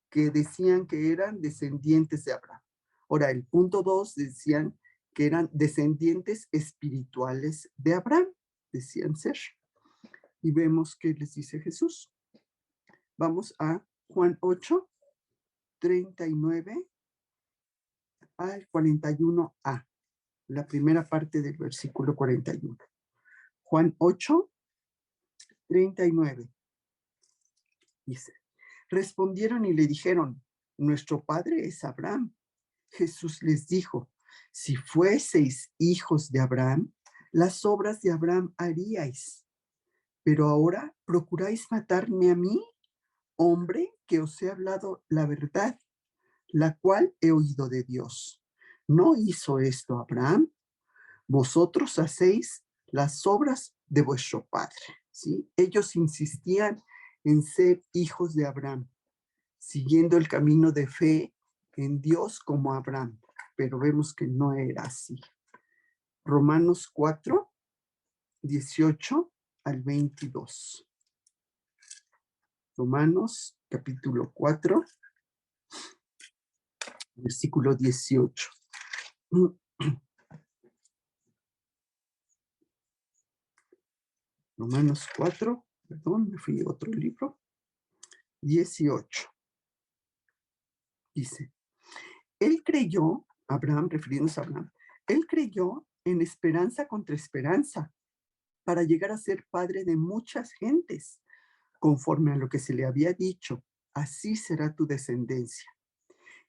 que decían que eran descendientes de Abraham. Ahora, el punto 2 decían que eran descendientes espirituales de Abraham, decían ser. Y vemos que les dice Jesús. Vamos a Juan 8, 39 al 41a, la primera parte del versículo 41. Juan 8, 39. Dice, respondieron y le dijeron, nuestro padre es Abraham. Jesús les dijo, si fueseis hijos de Abraham, las obras de Abraham haríais. Pero ahora procuráis matarme a mí, hombre que os he hablado la verdad, la cual he oído de Dios. ¿No hizo esto Abraham? Vosotros hacéis las obras de vuestro padre. ¿sí? Ellos insistían en ser hijos de Abraham, siguiendo el camino de fe en Dios como Abraham, pero vemos que no era así. Romanos 4, 18 al 22. Romanos capítulo 4, versículo 18. Romanos 4, perdón, me fui a otro libro, 18. Dice, él creyó, Abraham, refiriéndose a Abraham, él creyó en esperanza contra esperanza para llegar a ser padre de muchas gentes, conforme a lo que se le había dicho, así será tu descendencia.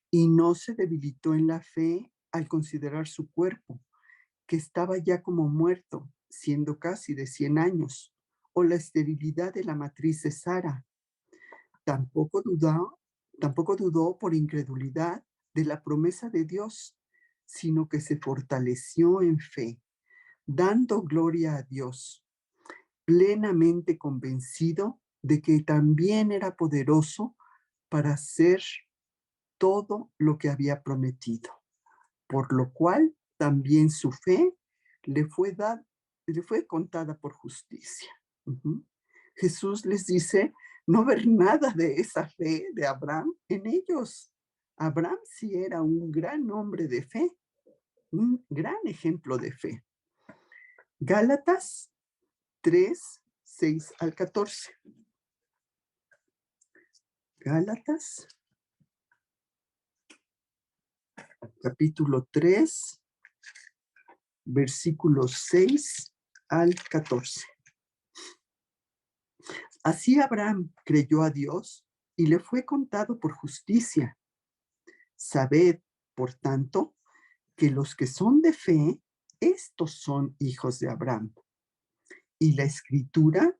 Y no se debilitó en la fe al considerar su cuerpo, que estaba ya como muerto, siendo casi de 100 años, o la esterilidad de la matriz de Sara. Tampoco dudó por incredulidad de la promesa de Dios, sino que se fortaleció en fe, dando gloria a Dios, plenamente convencido de que también era poderoso para hacer todo lo que había prometido, por lo cual también su fe le fue contada por justicia. Uh-huh. Jesús les dice no ver nada de esa fe de Abraham en ellos. Abraham sí era un gran hombre de fe, un gran ejemplo de fe. Gálatas 3, 6 al 14. Gálatas, capítulo 3, versículos 6 al 14. Así Abraham creyó a Dios y le fue contado por justicia. Sabed, por tanto, que los que son de fe, estos son hijos de Abraham. Y la Escritura,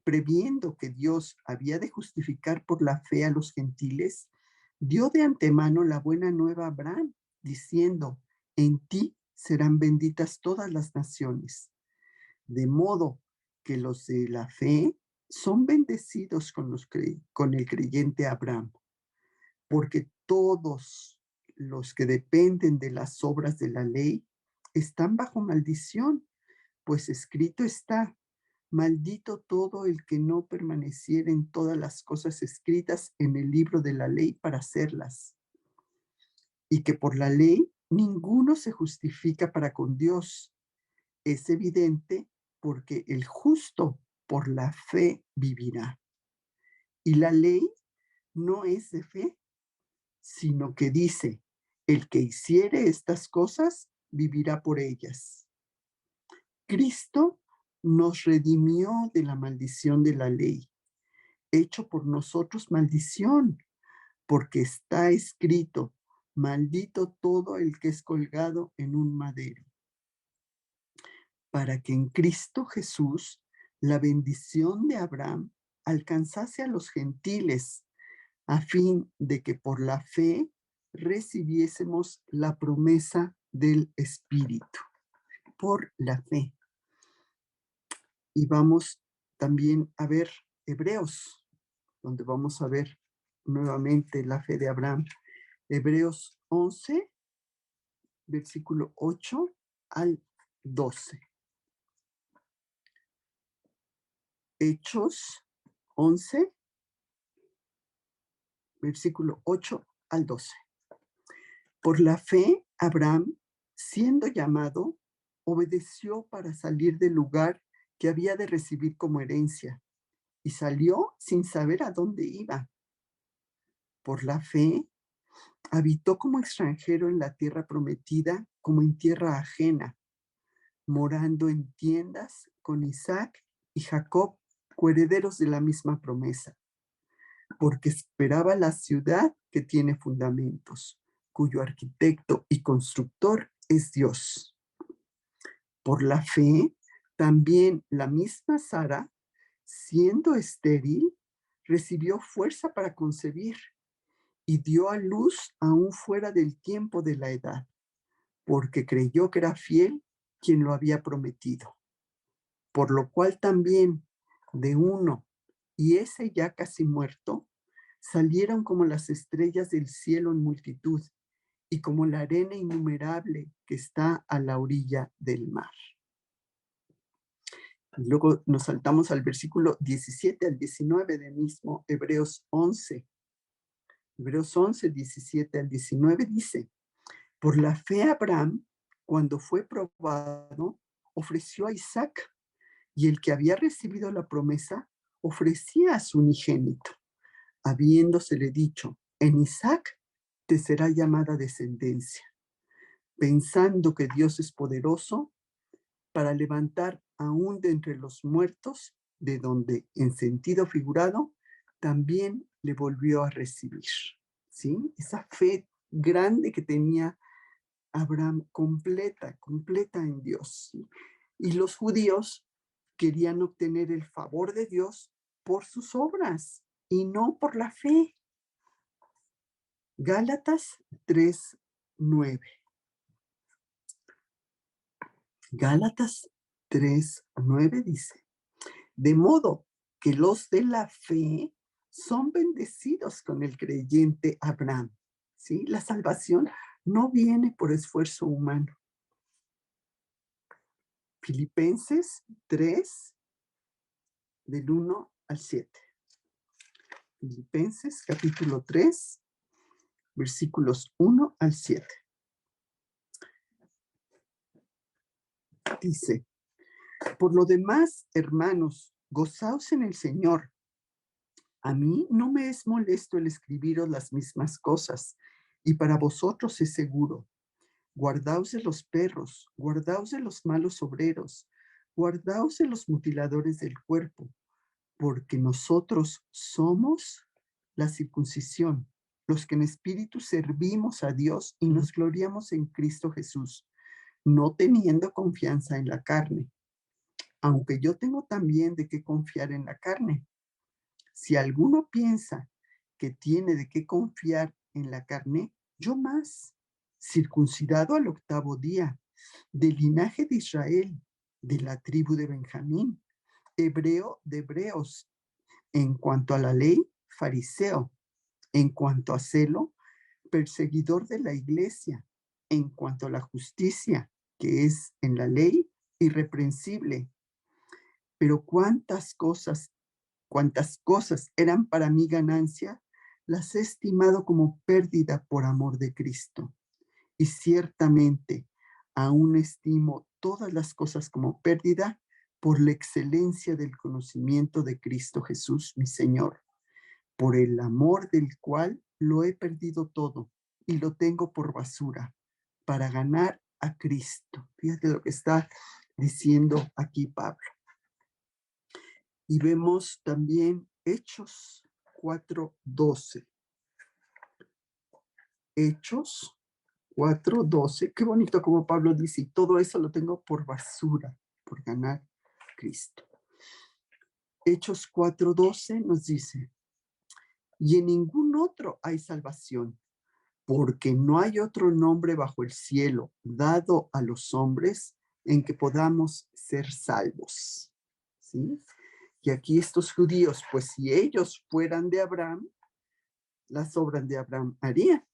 previendo que Dios había de justificar por la fe a los gentiles, dio de antemano la buena nueva a Abraham, diciendo, en ti serán benditas todas las naciones. De modo que los de la fe son bendecidos con el creyente Abraham, porque todos los que dependen de las obras de la ley están bajo maldición, pues escrito está, maldito todo el que no permaneciera en todas las cosas escritas en el libro de la ley para hacerlas. Y que por la ley ninguno se justifica para con Dios. Es evidente porque el justo por la fe vivirá. Y la ley no es de fe, sino que dice, el que hiciere estas cosas vivirá por ellas. Cristo nos redimió de la maldición de la ley, hecho por nosotros maldición, porque está escrito, maldito todo el que es colgado en un madero, para que en Cristo Jesús la bendición de Abraham alcanzase a los gentiles, a fin de que por la fe recibiésemos la promesa del Espíritu. Por la fe. Y vamos también a ver Hebreos, donde vamos a ver nuevamente la fe de Abraham. Hebreos 11, versículo 8 al 12. Hechos 11, versículo 8 al 12. Por la fe, Abraham, siendo llamado, obedeció para salir del lugar que había de recibir como herencia, y salió sin saber a dónde iba. Por la fe, habitó como extranjero en la tierra prometida, como en tierra ajena, morando en tiendas con Isaac y Jacob, coherederos de la misma promesa, porque esperaba la ciudad que tiene fundamentos, cuyo arquitecto y constructor es Dios. Por la fe, también la misma Sara, siendo estéril, recibió fuerza para concebir y dio a luz aún fuera del tiempo de la edad, porque creyó que era fiel quien lo había prometido. Por lo cual también, de uno, y ese ya casi muerto, salieron como las estrellas del cielo en multitud y como la arena innumerable que está a la orilla del mar. Y luego nos saltamos al versículo 17 al 19 de mismo Hebreos 11. Hebreos 11, 17 al 19 dice: por la fe Abraham, cuando fue probado, ofreció a Isaac, y el que había recibido la promesa ofrecía a su unigénito, habiéndosele dicho: en Isaac te será llamada descendencia, pensando que Dios es poderoso para levantar aún de entre los muertos, de donde, en sentido figurado, también le volvió a recibir. ¿Sí? Esa fe grande que tenía Abraham, completa en Dios. ¿Sí? Y los judíos querían obtener el favor de Dios por sus obras y no por la fe. Gálatas 3:9. Gálatas 3:9 dice: de modo que los de la fe son bendecidos con el creyente Abraham. ¿Sí? La salvación no viene por esfuerzo humano. Filipenses 3, del 1 al 7. Filipenses capítulo 3, versículos 1 al 7. Dice: por lo demás, hermanos, gozaos en el Señor. A mí no me es molesto el escribiros las mismas cosas, y para vosotros es seguro. Guardaos de los perros, guardaos de los malos obreros, guardaos de los mutiladores del cuerpo, porque nosotros somos la circuncisión, los que en espíritu servimos a Dios y nos gloriamos en Cristo Jesús, no teniendo confianza en la carne, aunque yo tengo también de qué confiar en la carne. Si alguno piensa que tiene de qué confiar en la carne, yo más, circuncidado al 8º día, del linaje de Israel, de la tribu de Benjamín, hebreo de hebreos, en cuanto a la ley, fariseo, en cuanto a celo, perseguidor de la iglesia, en cuanto a la justicia, que es en la ley, irreprensible. Pero cuántas cosas eran para mí ganancia, las he estimado como pérdida por amor de Cristo. Y ciertamente aún estimo todas las cosas como pérdida por la excelencia del conocimiento de Cristo Jesús, mi Señor, por el amor del cual lo he perdido todo y lo tengo por basura para ganar a Cristo. Fíjate lo que está diciendo aquí Pablo. Y vemos también Hechos 4:12. Hechos 4:12. Qué bonito como Pablo dice: y todo eso lo tengo por basura, por ganar a Cristo. Hechos 4:12 nos dice: y en ningún otro hay salvación, porque no hay otro nombre bajo el cielo dado a los hombres en que podamos ser salvos. ¿Sí? Y aquí estos judíos, pues si ellos fueran de Abraham, las obras de Abraham harían.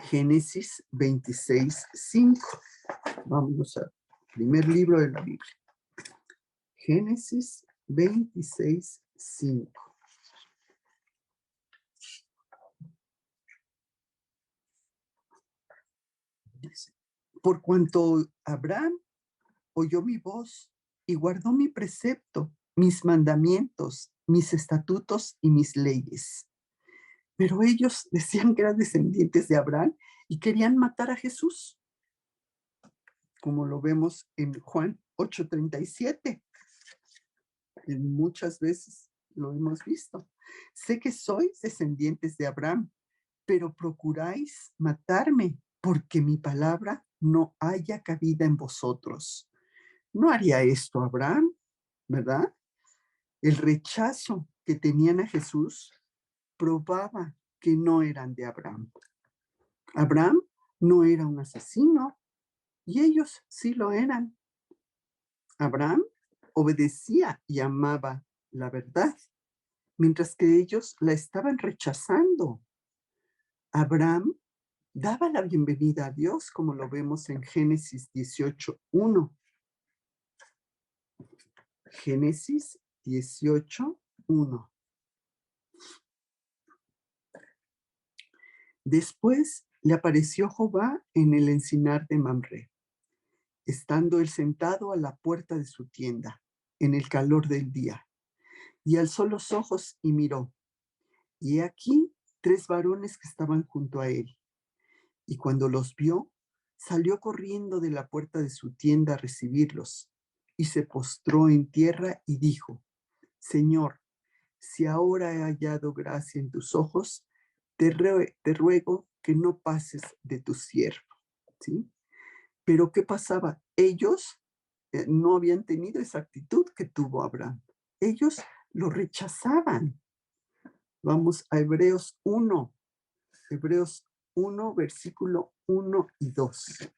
Génesis 26:5. Vamos al primer libro de la Biblia. Génesis 26:5. Por cuanto Abraham oyó mi voz y guardó mi precepto, mis mandamientos, mis estatutos y mis leyes. Pero ellos decían que eran descendientes de Abraham y querían matar a Jesús, como lo vemos en Juan 8:37. Muchas veces lo hemos visto. Sé que sois descendientes de Abraham, pero procuráis matarme, porque mi palabra no haya cabida en vosotros. No haría esto Abraham, ¿verdad? El rechazo que tenían a Jesús probaba que no eran de Abraham. Abraham no era un asesino y ellos sí lo eran. Abraham obedecía y amaba la verdad, mientras que ellos la estaban rechazando. Abraham daba la bienvenida a Dios, como lo vemos en Génesis 18:1. Génesis 18:1. Después le apareció Jehová en el encinar de Mamre, estando él sentado a la puerta de su tienda, en el calor del día, y alzó los ojos y miró, y he aquí 3 varones que estaban junto a él. Y cuando los vio, salió corriendo de la puerta de su tienda a recibirlos, y se postró en tierra y dijo: Señor, si ahora he hallado gracia en tus ojos, te ruego que no pases de tu siervo. ¿Sí? Pero ¿qué pasaba? Ellos no habían tenido esa actitud que tuvo Abraham. Ellos lo rechazaban. Vamos a Hebreos 1. Hebreos 1, versículo 1 y 2.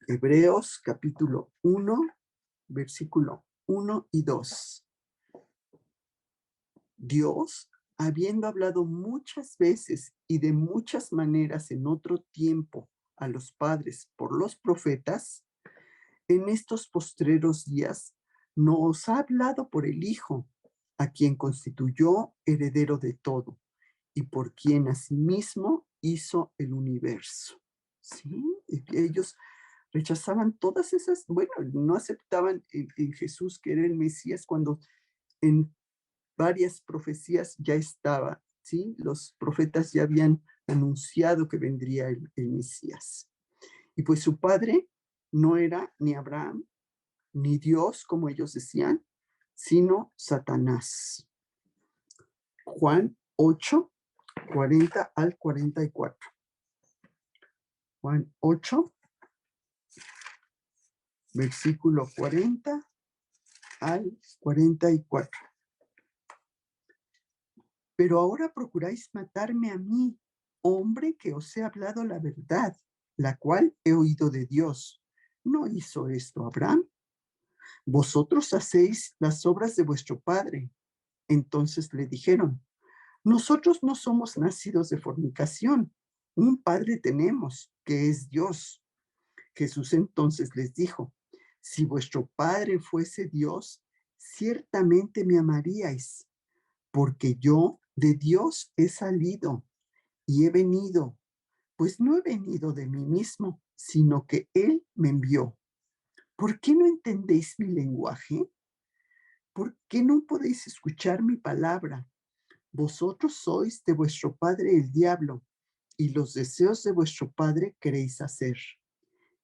Hebreos capítulo 1, versículo 1 y 2. Dios, habiendo hablado muchas veces y de muchas maneras en otro tiempo a los padres por los profetas, en estos postreros días nos ha hablado por el Hijo, a quien constituyó heredero de todo y por quien asimismo hizo el universo. ¿Sí? Ellos rechazaban todas esas, bueno, no aceptaban en Jesús que era el Mesías cuando en varias profecías ya estaba, ¿sí? Los profetas ya habían anunciado que vendría el Mesías. Y pues su padre no era ni Abraham, ni Dios, como ellos decían, sino Satanás. Juan 8, 40 al 44. Juan 8, versículo 40 al 44. Pero ahora procuráis matarme a mí, hombre que os he hablado la verdad, la cual he oído de Dios. ¿No hizo esto Abraham? Vosotros hacéis las obras de vuestro padre. Entonces le dijeron: nosotros no somos nacidos de fornicación. Un padre tenemos, que es Dios. Jesús entonces les dijo: si vuestro padre fuese Dios, ciertamente me amaríais, porque yo de Dios he salido y he venido, pues no he venido de mí mismo, sino que Él me envió. ¿Por qué no entendéis mi lenguaje? ¿Por qué no podéis escuchar mi palabra? Vosotros sois de vuestro padre el diablo, y los deseos de vuestro padre queréis hacer.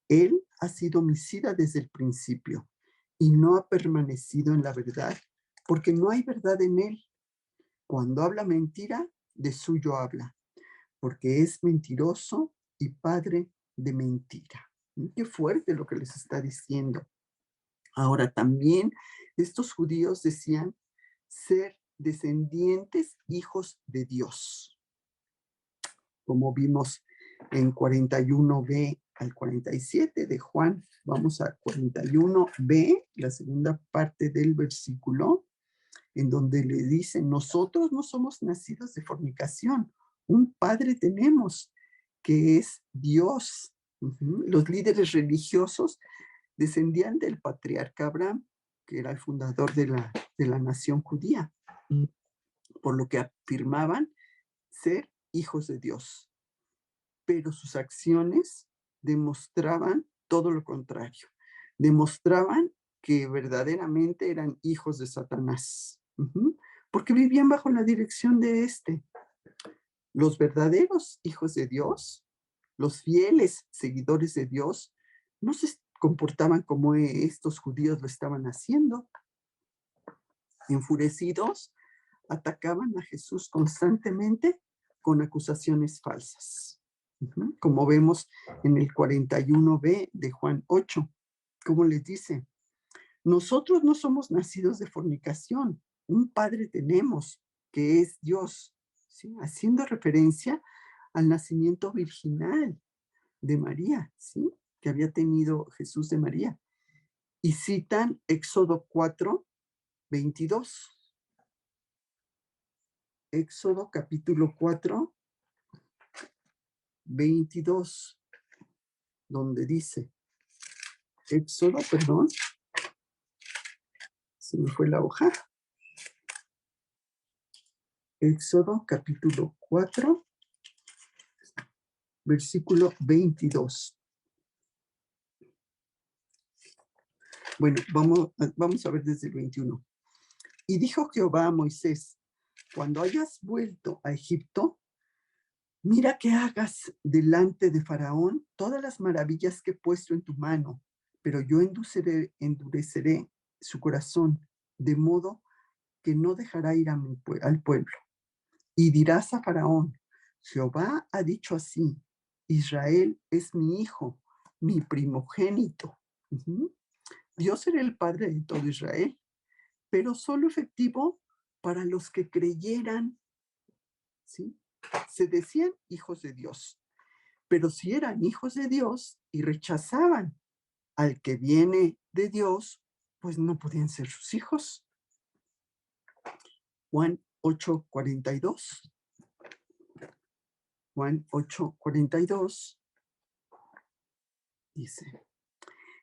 Él ha sido homicida desde el principio, y no ha permanecido en la verdad, porque no hay verdad en él. Cuando habla mentira, de suyo habla, porque es mentiroso y padre de mentira. Qué fuerte lo que les está diciendo. Ahora también estos judíos decían ser descendientes, hijos de Dios, como vimos en 41b al 47 de Juan. Vamos a 41b, la segunda parte del versículo, en donde le dice: nosotros no somos nacidos de fornicación, un padre tenemos, que es Dios. Los líderes religiosos descendían del patriarca Abraham, que era el fundador de la nación judía, por lo que afirmaban ser hijos de Dios. Pero sus acciones demostraban todo lo contrario. Demostraban que verdaderamente eran hijos de Satanás, porque vivían bajo la dirección de este. Los verdaderos hijos de Dios, los fieles seguidores de Dios, no se comportaban como estos judíos lo estaban haciendo. Enfurecidos, atacaban a Jesús constantemente con acusaciones falsas, como vemos en el 41b de Juan 8, como les dice: nosotros no somos nacidos de fornicación, un padre tenemos, que es Dios, ¿sí? Haciendo referencia al nacimiento virginal de María, ¿sí? que había tenido Jesús de María. Y citan Éxodo 4, 22. Éxodo capítulo 4, 22, donde dice, Éxodo, perdón, se me fue la hoja. Éxodo capítulo 4, versículo 22. Bueno, vamos a ver desde el 21. Y dijo Jehová a Moisés, cuando hayas vuelto a Egipto, mira que hagas delante de Faraón todas las maravillas que he puesto en tu mano, pero yo endureceré su corazón, de modo que no dejará ir al pueblo. Y dirás a Faraón, Jehová ha dicho así, Israel es mi hijo, mi primogénito. Yo seré el padre de todo Israel, pero solo efectivo para los que creyeran, ¿sí? Se decían hijos de Dios, pero si eran hijos de Dios y rechazaban al que viene de Dios, pues no podían ser sus hijos. Juan 8:42. Juan 8:42 dice,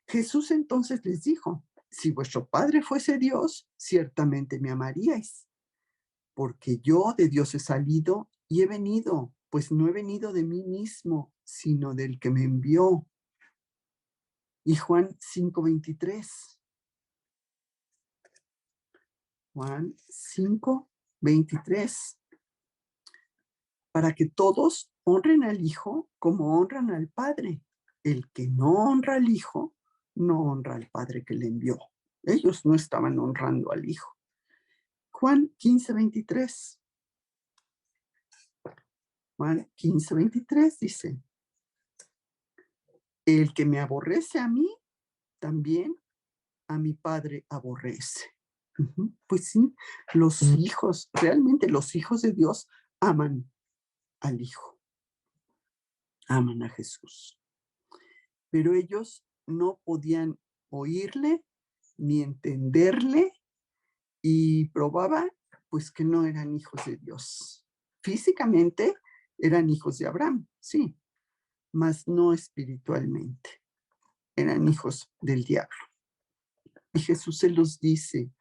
Jesús entonces les dijo, si vuestro Padre fuese Dios, ciertamente me amaríais, porque yo de Dios he salido y he venido, pues no he venido de mí mismo, sino del que me envió. Y Juan 5:23. Juan 5:23. Para que todos honren al Hijo como honran al Padre. El que no honra al Hijo, no honra al Padre que le envió. Ellos no estaban honrando al Hijo. Juan 15:23. Juan 15:23 dice, el que me aborrece a mí, también a mi Padre aborrece. Pues sí, los hijos, realmente los hijos de Dios aman al Hijo, aman a Jesús. Pero ellos no podían oírle ni entenderle y probaba pues que no eran hijos de Dios. Físicamente eran hijos de Abraham, sí, mas no espiritualmente. Eran hijos del diablo. Y Jesús se los dice,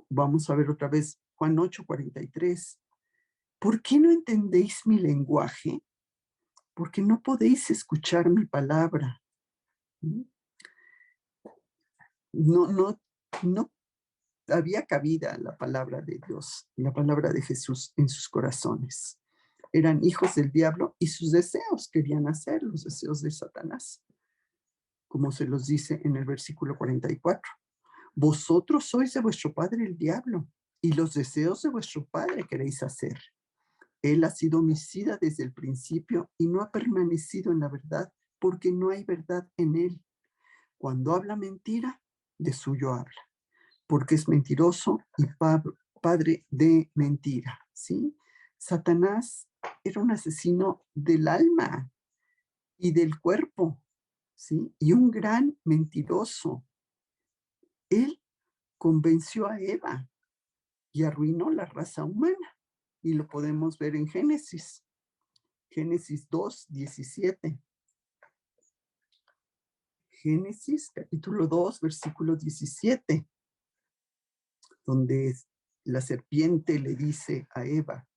vamos a ver otra vez, Juan 8:43, ¿por qué no entendéis mi lenguaje? Porque no podéis escuchar mi palabra. No había cabida la palabra de Dios, la palabra de Jesús en sus corazones. Eran hijos del diablo y sus deseos querían hacer, los deseos de Satanás, como se los dice en el versículo 44. Vosotros sois de vuestro padre el diablo, y los deseos de vuestro padre queréis hacer. Él ha sido homicida desde el principio y no ha permanecido en la verdad, porque no hay verdad en él. Cuando habla mentira, de suyo habla, porque es mentiroso y padre de mentira, ¿sí? Satanás era un asesino del alma y del cuerpo, ¿sí? Y un gran mentiroso. Él convenció a Eva y arruinó la raza humana. Y lo podemos ver en Génesis 2:17. Génesis capítulo 2, versículo 17, donde la serpiente le dice a Eva,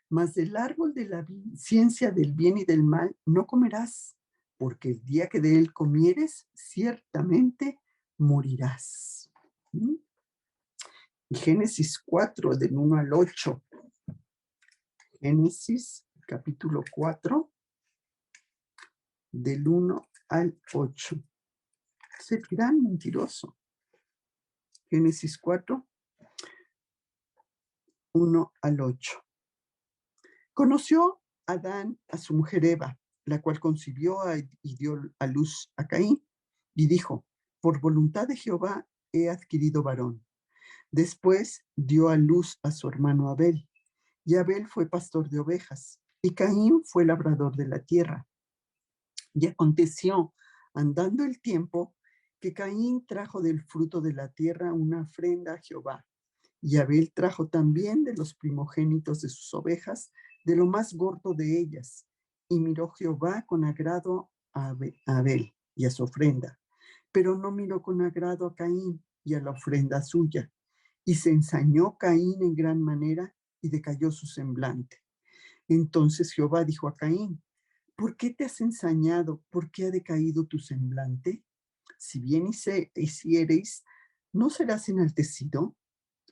mas del árbol de la ciencia del bien y del mal no comerás, porque el día que de él comieres, ciertamente morirás. Y Génesis 4, del 1 al 8. Génesis capítulo 4, del 1 al 8. Es el gran mentiroso. Génesis 4, 1 al 8. Conoció Adán a su mujer Eva, la cual concibió y dio a luz a Caín, y dijo, por voluntad de Jehová he adquirido varón. Después dio a luz a su hermano Abel, y Abel fue pastor de ovejas, y Caín fue labrador de la tierra. Y aconteció, andando el tiempo, que Caín trajo del fruto de la tierra una ofrenda a Jehová. Y Abel trajo también de los primogénitos de sus ovejas, de lo más gordo de ellas. Y miró Jehová con agrado a Abel y a su ofrenda, pero no miró con agrado a Caín y a la ofrenda suya. Y se ensañó Caín en gran manera y decayó su semblante. Entonces Jehová dijo a Caín: ¿por qué te has ensañado? ¿Por qué ha decaído tu semblante? Si bien hiciereis, ¿no serás enaltecido?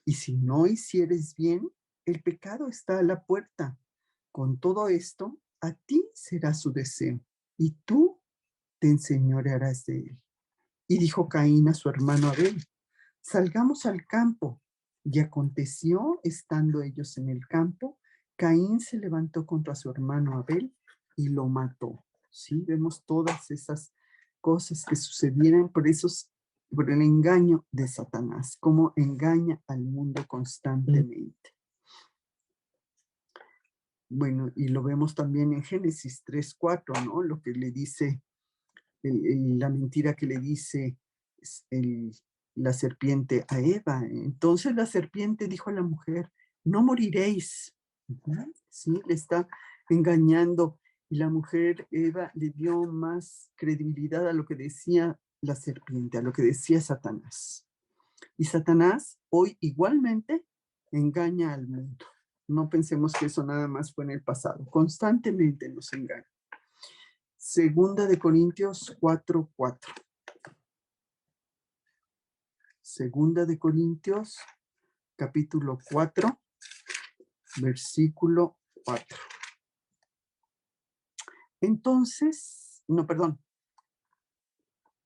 Y si no hicieres bien, el pecado está a la puerta. Con todo esto, a ti será su deseo, y tú te enseñorearás de él. Y dijo Caín a su hermano Abel: salgamos al campo. Y aconteció, estando ellos en el campo, Caín se levantó contra su hermano Abel y lo mató. ¿Sí? Vemos todas esas cosas que sucedieron por el engaño de Satanás, cómo engaña al mundo constantemente. Bueno, y lo vemos también en Génesis 3:4, ¿no? Lo que le dice, la mentira que le dice la serpiente a Eva. Entonces la serpiente dijo a la mujer: no moriréis. Sí, le está engañando. Y la mujer, Eva, le dio más credibilidad a lo que decía la serpiente, a lo que decía Satanás. Y Satanás hoy igualmente engaña al mundo. No pensemos que eso nada más fue en el pasado. Constantemente nos engaña. Segunda de Corintios 4:4. Segunda de Corintios, capítulo 4, versículo 4. Entonces, no, perdón,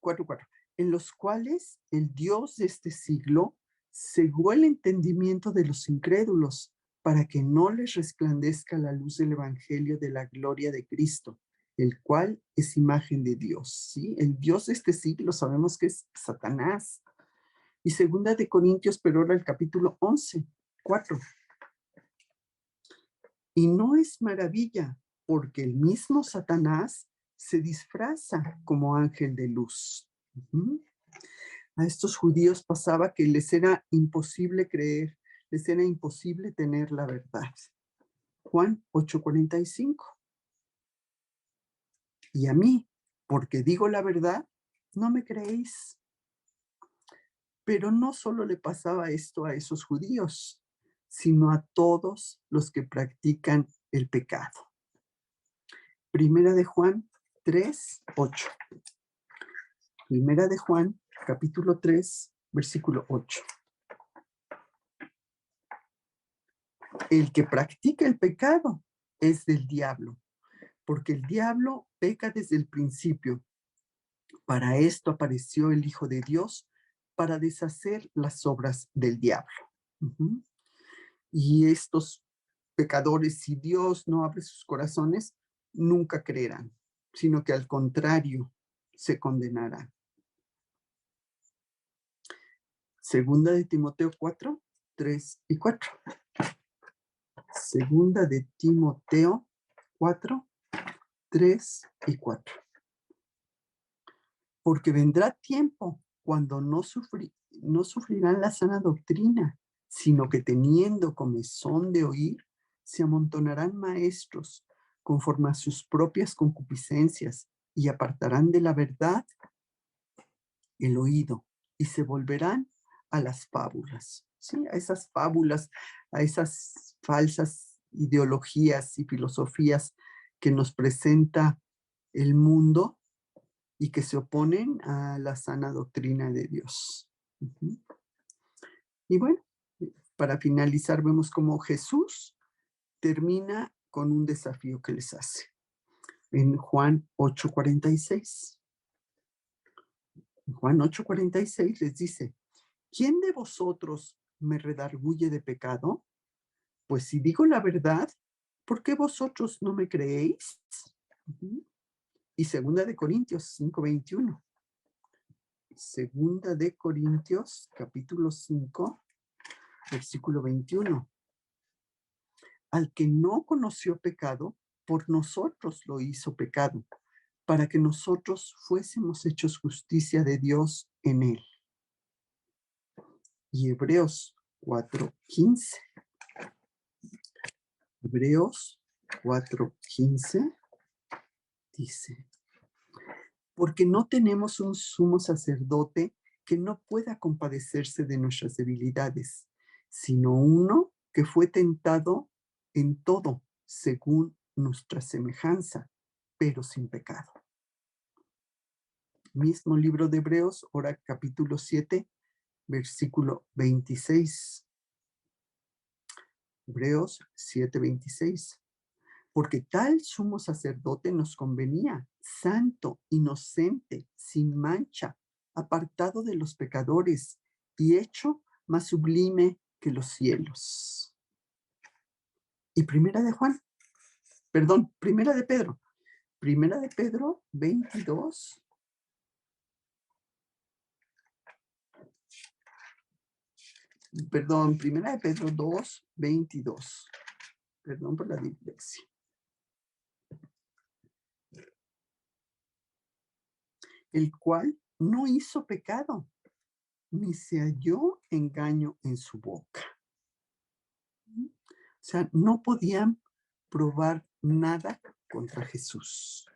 4:4. En los cuales el Dios de este siglo cegó el entendimiento de los incrédulos, para que no les resplandezca la luz del evangelio de la gloria de Cristo, el cual es imagen de Dios. ¿Sí? El Dios de este siglo sabemos que es Satanás. Y segunda de Corintios, pero ahora el capítulo 11:4. Y no es maravilla, porque el mismo Satanás se disfraza como ángel de luz. A estos judíos pasaba que les era imposible creer, les era imposible tener la verdad. Juan 8:45. Y a mí, porque digo la verdad, no me creéis. Pero no solo le pasaba esto a esos judíos, sino a todos los que practican el pecado. Primera de Juan 3:8. Primera de Juan, capítulo 3, versículo 8. El que practica el pecado es del diablo, porque el diablo peca desde el principio. Para esto apareció el Hijo de Dios, para deshacer las obras del diablo. Y estos pecadores, si Dios no abre sus corazones, nunca creerán, sino que al contrario, se condenarán. Segunda de Timoteo 4, 3 y 4. Segunda de Timoteo 4, 3 y 4. Porque vendrá tiempo cuando no sufrirán la sana doctrina, sino que teniendo comezón de oír, se amontonarán maestros conforme a sus propias concupiscencias y apartarán de la verdad el oído y se volverán a las fábulas, ¿sí? A esas fábulas, a esas falsas ideologías y filosofías que nos presenta el mundo y que se oponen a la sana doctrina de Dios. Y bueno, para finalizar, vemos cómo Jesús termina con un desafío que les hace. En Juan 8:46. En Juan 8:46 les dice: ¿quién de vosotros me redarguye de pecado? Pues si digo la verdad, ¿por qué vosotros no me creéis? Y segunda de Corintios 5:21. Segunda de Corintios, capítulo 5, versículo 21. Al que no conoció pecado, por nosotros lo hizo pecado, para que nosotros fuésemos hechos justicia de Dios en él. Y Hebreos 4:15. Hebreos 4:15 dice: porque no tenemos un sumo sacerdote que no pueda compadecerse de nuestras debilidades, sino uno que fue tentado en todo según nuestra semejanza, pero sin pecado. Mismo libro de Hebreos, ahora capítulo 7, versículo 26. Hebreos 7:26. Porque tal sumo sacerdote nos convenía, santo, inocente, sin mancha, apartado de los pecadores y hecho más sublime que los cielos. Y primera de Pedro 22. Primera de Pedro 2:22. Perdón por la dislexia. El cual no hizo pecado, ni se halló engaño en su boca. O sea, no podían probar nada contra Jesús.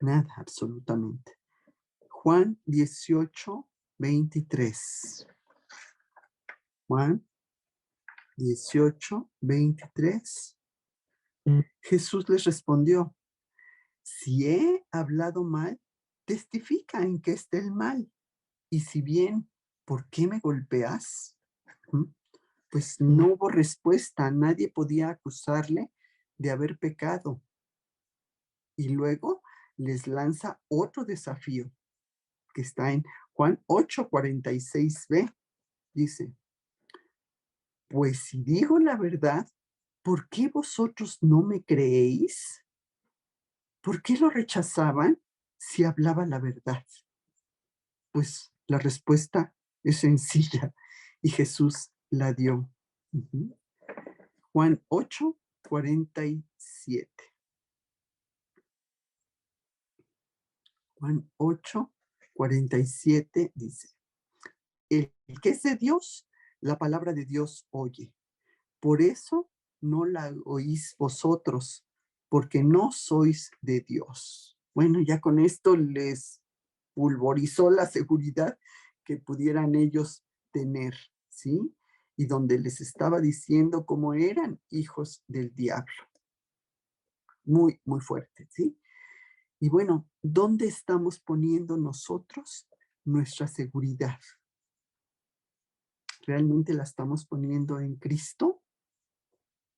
Nada, absolutamente. Juan 18:23. Juan 18:23. Jesús les respondió: si he hablado mal, testifica en que esté el mal. Y si bien, ¿por qué me golpeas? Pues no hubo respuesta. Nadie podía acusarle de haber pecado. Y luego les lanza otro desafío que está en Juan 8:46b. Dice: pues si digo la verdad, ¿por qué vosotros no me creéis? ¿Por qué lo rechazaban si hablaba la verdad? Pues la respuesta es sencilla y Jesús la dio. Juan 8:47. Juan 8:47 dice: el que es de Dios, la palabra de Dios oye. Por eso no la oís vosotros, porque no sois de Dios. Bueno, ya con esto les pulverizó la seguridad que pudieran ellos tener, ¿sí? Y donde les estaba diciendo cómo eran hijos del diablo. Muy, muy fuerte, ¿sí? Y bueno, ¿dónde estamos poniendo nosotros nuestra seguridad? ¿Realmente la estamos poniendo en Cristo?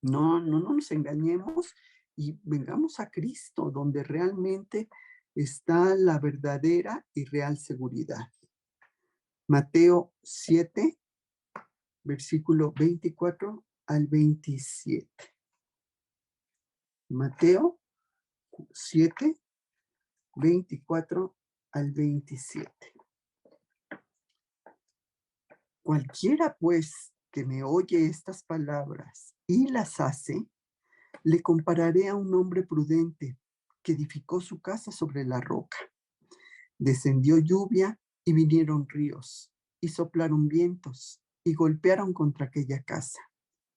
No nos engañemos y vengamos a Cristo, donde realmente está la verdadera y real seguridad. Mateo 7, versículo 24 al 27. Mateo 7, 24 al 27. Cualquiera, pues, que me oye estas palabras y las hace, le compararé a un hombre prudente que edificó su casa sobre la roca. Descendió lluvia y vinieron ríos, y soplaron vientos, y golpearon contra aquella casa,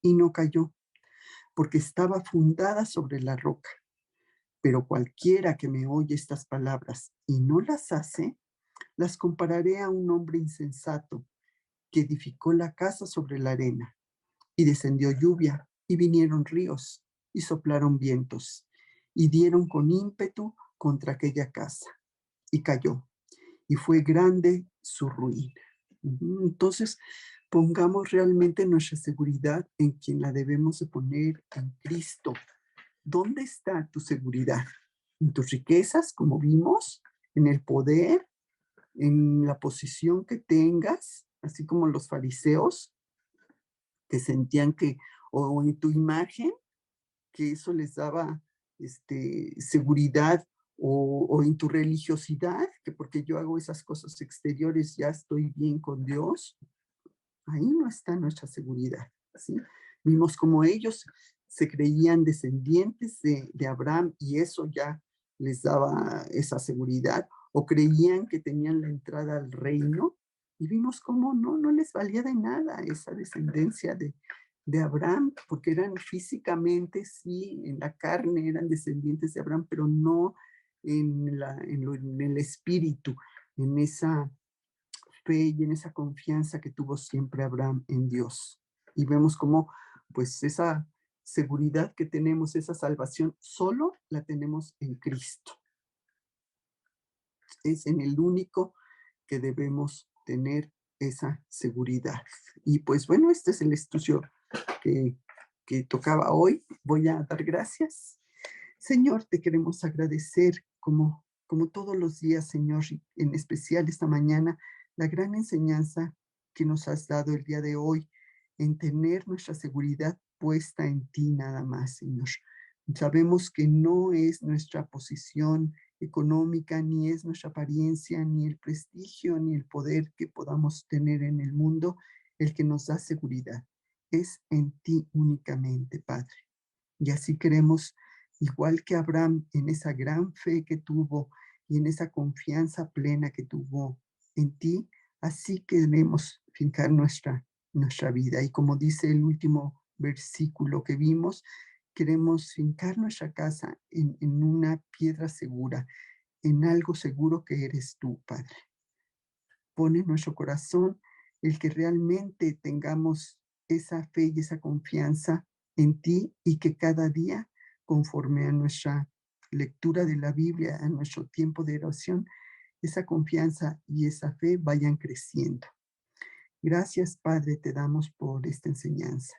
y no cayó, porque estaba fundada sobre la roca. Pero cualquiera que me oye estas palabras y no las hace, las compararé a un hombre insensato que edificó la casa sobre la arena. Y descendió lluvia, y vinieron ríos, y soplaron vientos, y dieron con ímpetu contra aquella casa, y cayó, y fue grande su ruina. Entonces, pongamos realmente nuestra seguridad en quien la debemos de poner, en Cristo. ¿Dónde está tu seguridad? ¿En tus riquezas, como vimos? ¿En el poder? ¿En la posición que tengas? Así como los fariseos que sentían que, o en tu imagen, que eso les daba seguridad, o en tu religiosidad, que porque yo hago esas cosas exteriores ya estoy bien con Dios. Ahí no está nuestra seguridad, ¿sí? Vimos como ellos se creían descendientes de Abraham y eso ya les daba esa seguridad, o creían que tenían la entrada al reino, y vimos cómo no les valía de nada esa descendencia de Abraham, porque eran físicamente, sí, en la carne eran descendientes de Abraham, pero no en el espíritu, en esa fe y en esa confianza que tuvo siempre Abraham en Dios. Y vemos cómo, pues, esa seguridad que tenemos, esa salvación, solo la tenemos en Cristo. Es en el único que debemos tener esa seguridad. Y pues bueno, este es el estudio que, que tocaba hoy. Voy a dar gracias. Señor, te queremos agradecer como todos los días, Señor, y en especial esta mañana, la gran enseñanza que nos has dado el día de hoy en tener nuestra seguridad puesta en ti nada más, Señor. Sabemos que no es nuestra posición económica, ni es nuestra apariencia, ni el prestigio, ni el poder que podamos tener en el mundo el que nos da seguridad. Es en ti únicamente, Padre. Y así queremos, igual que Abraham, en esa gran fe que tuvo y en esa confianza plena que tuvo en ti, así queremos fincar nuestra vida. Y como dice el último versículo que vimos, queremos fincar nuestra casa en una piedra segura, en algo seguro que eres tú, Padre. Pone en nuestro corazón el que realmente tengamos esa fe y esa confianza en ti y que cada día, conforme a nuestra lectura de la Biblia, a nuestro tiempo de oración, esa confianza y esa fe vayan creciendo. Gracias, Padre, te damos por esta enseñanza.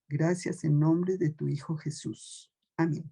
Gracias en nombre de tu Hijo Jesús. Amén.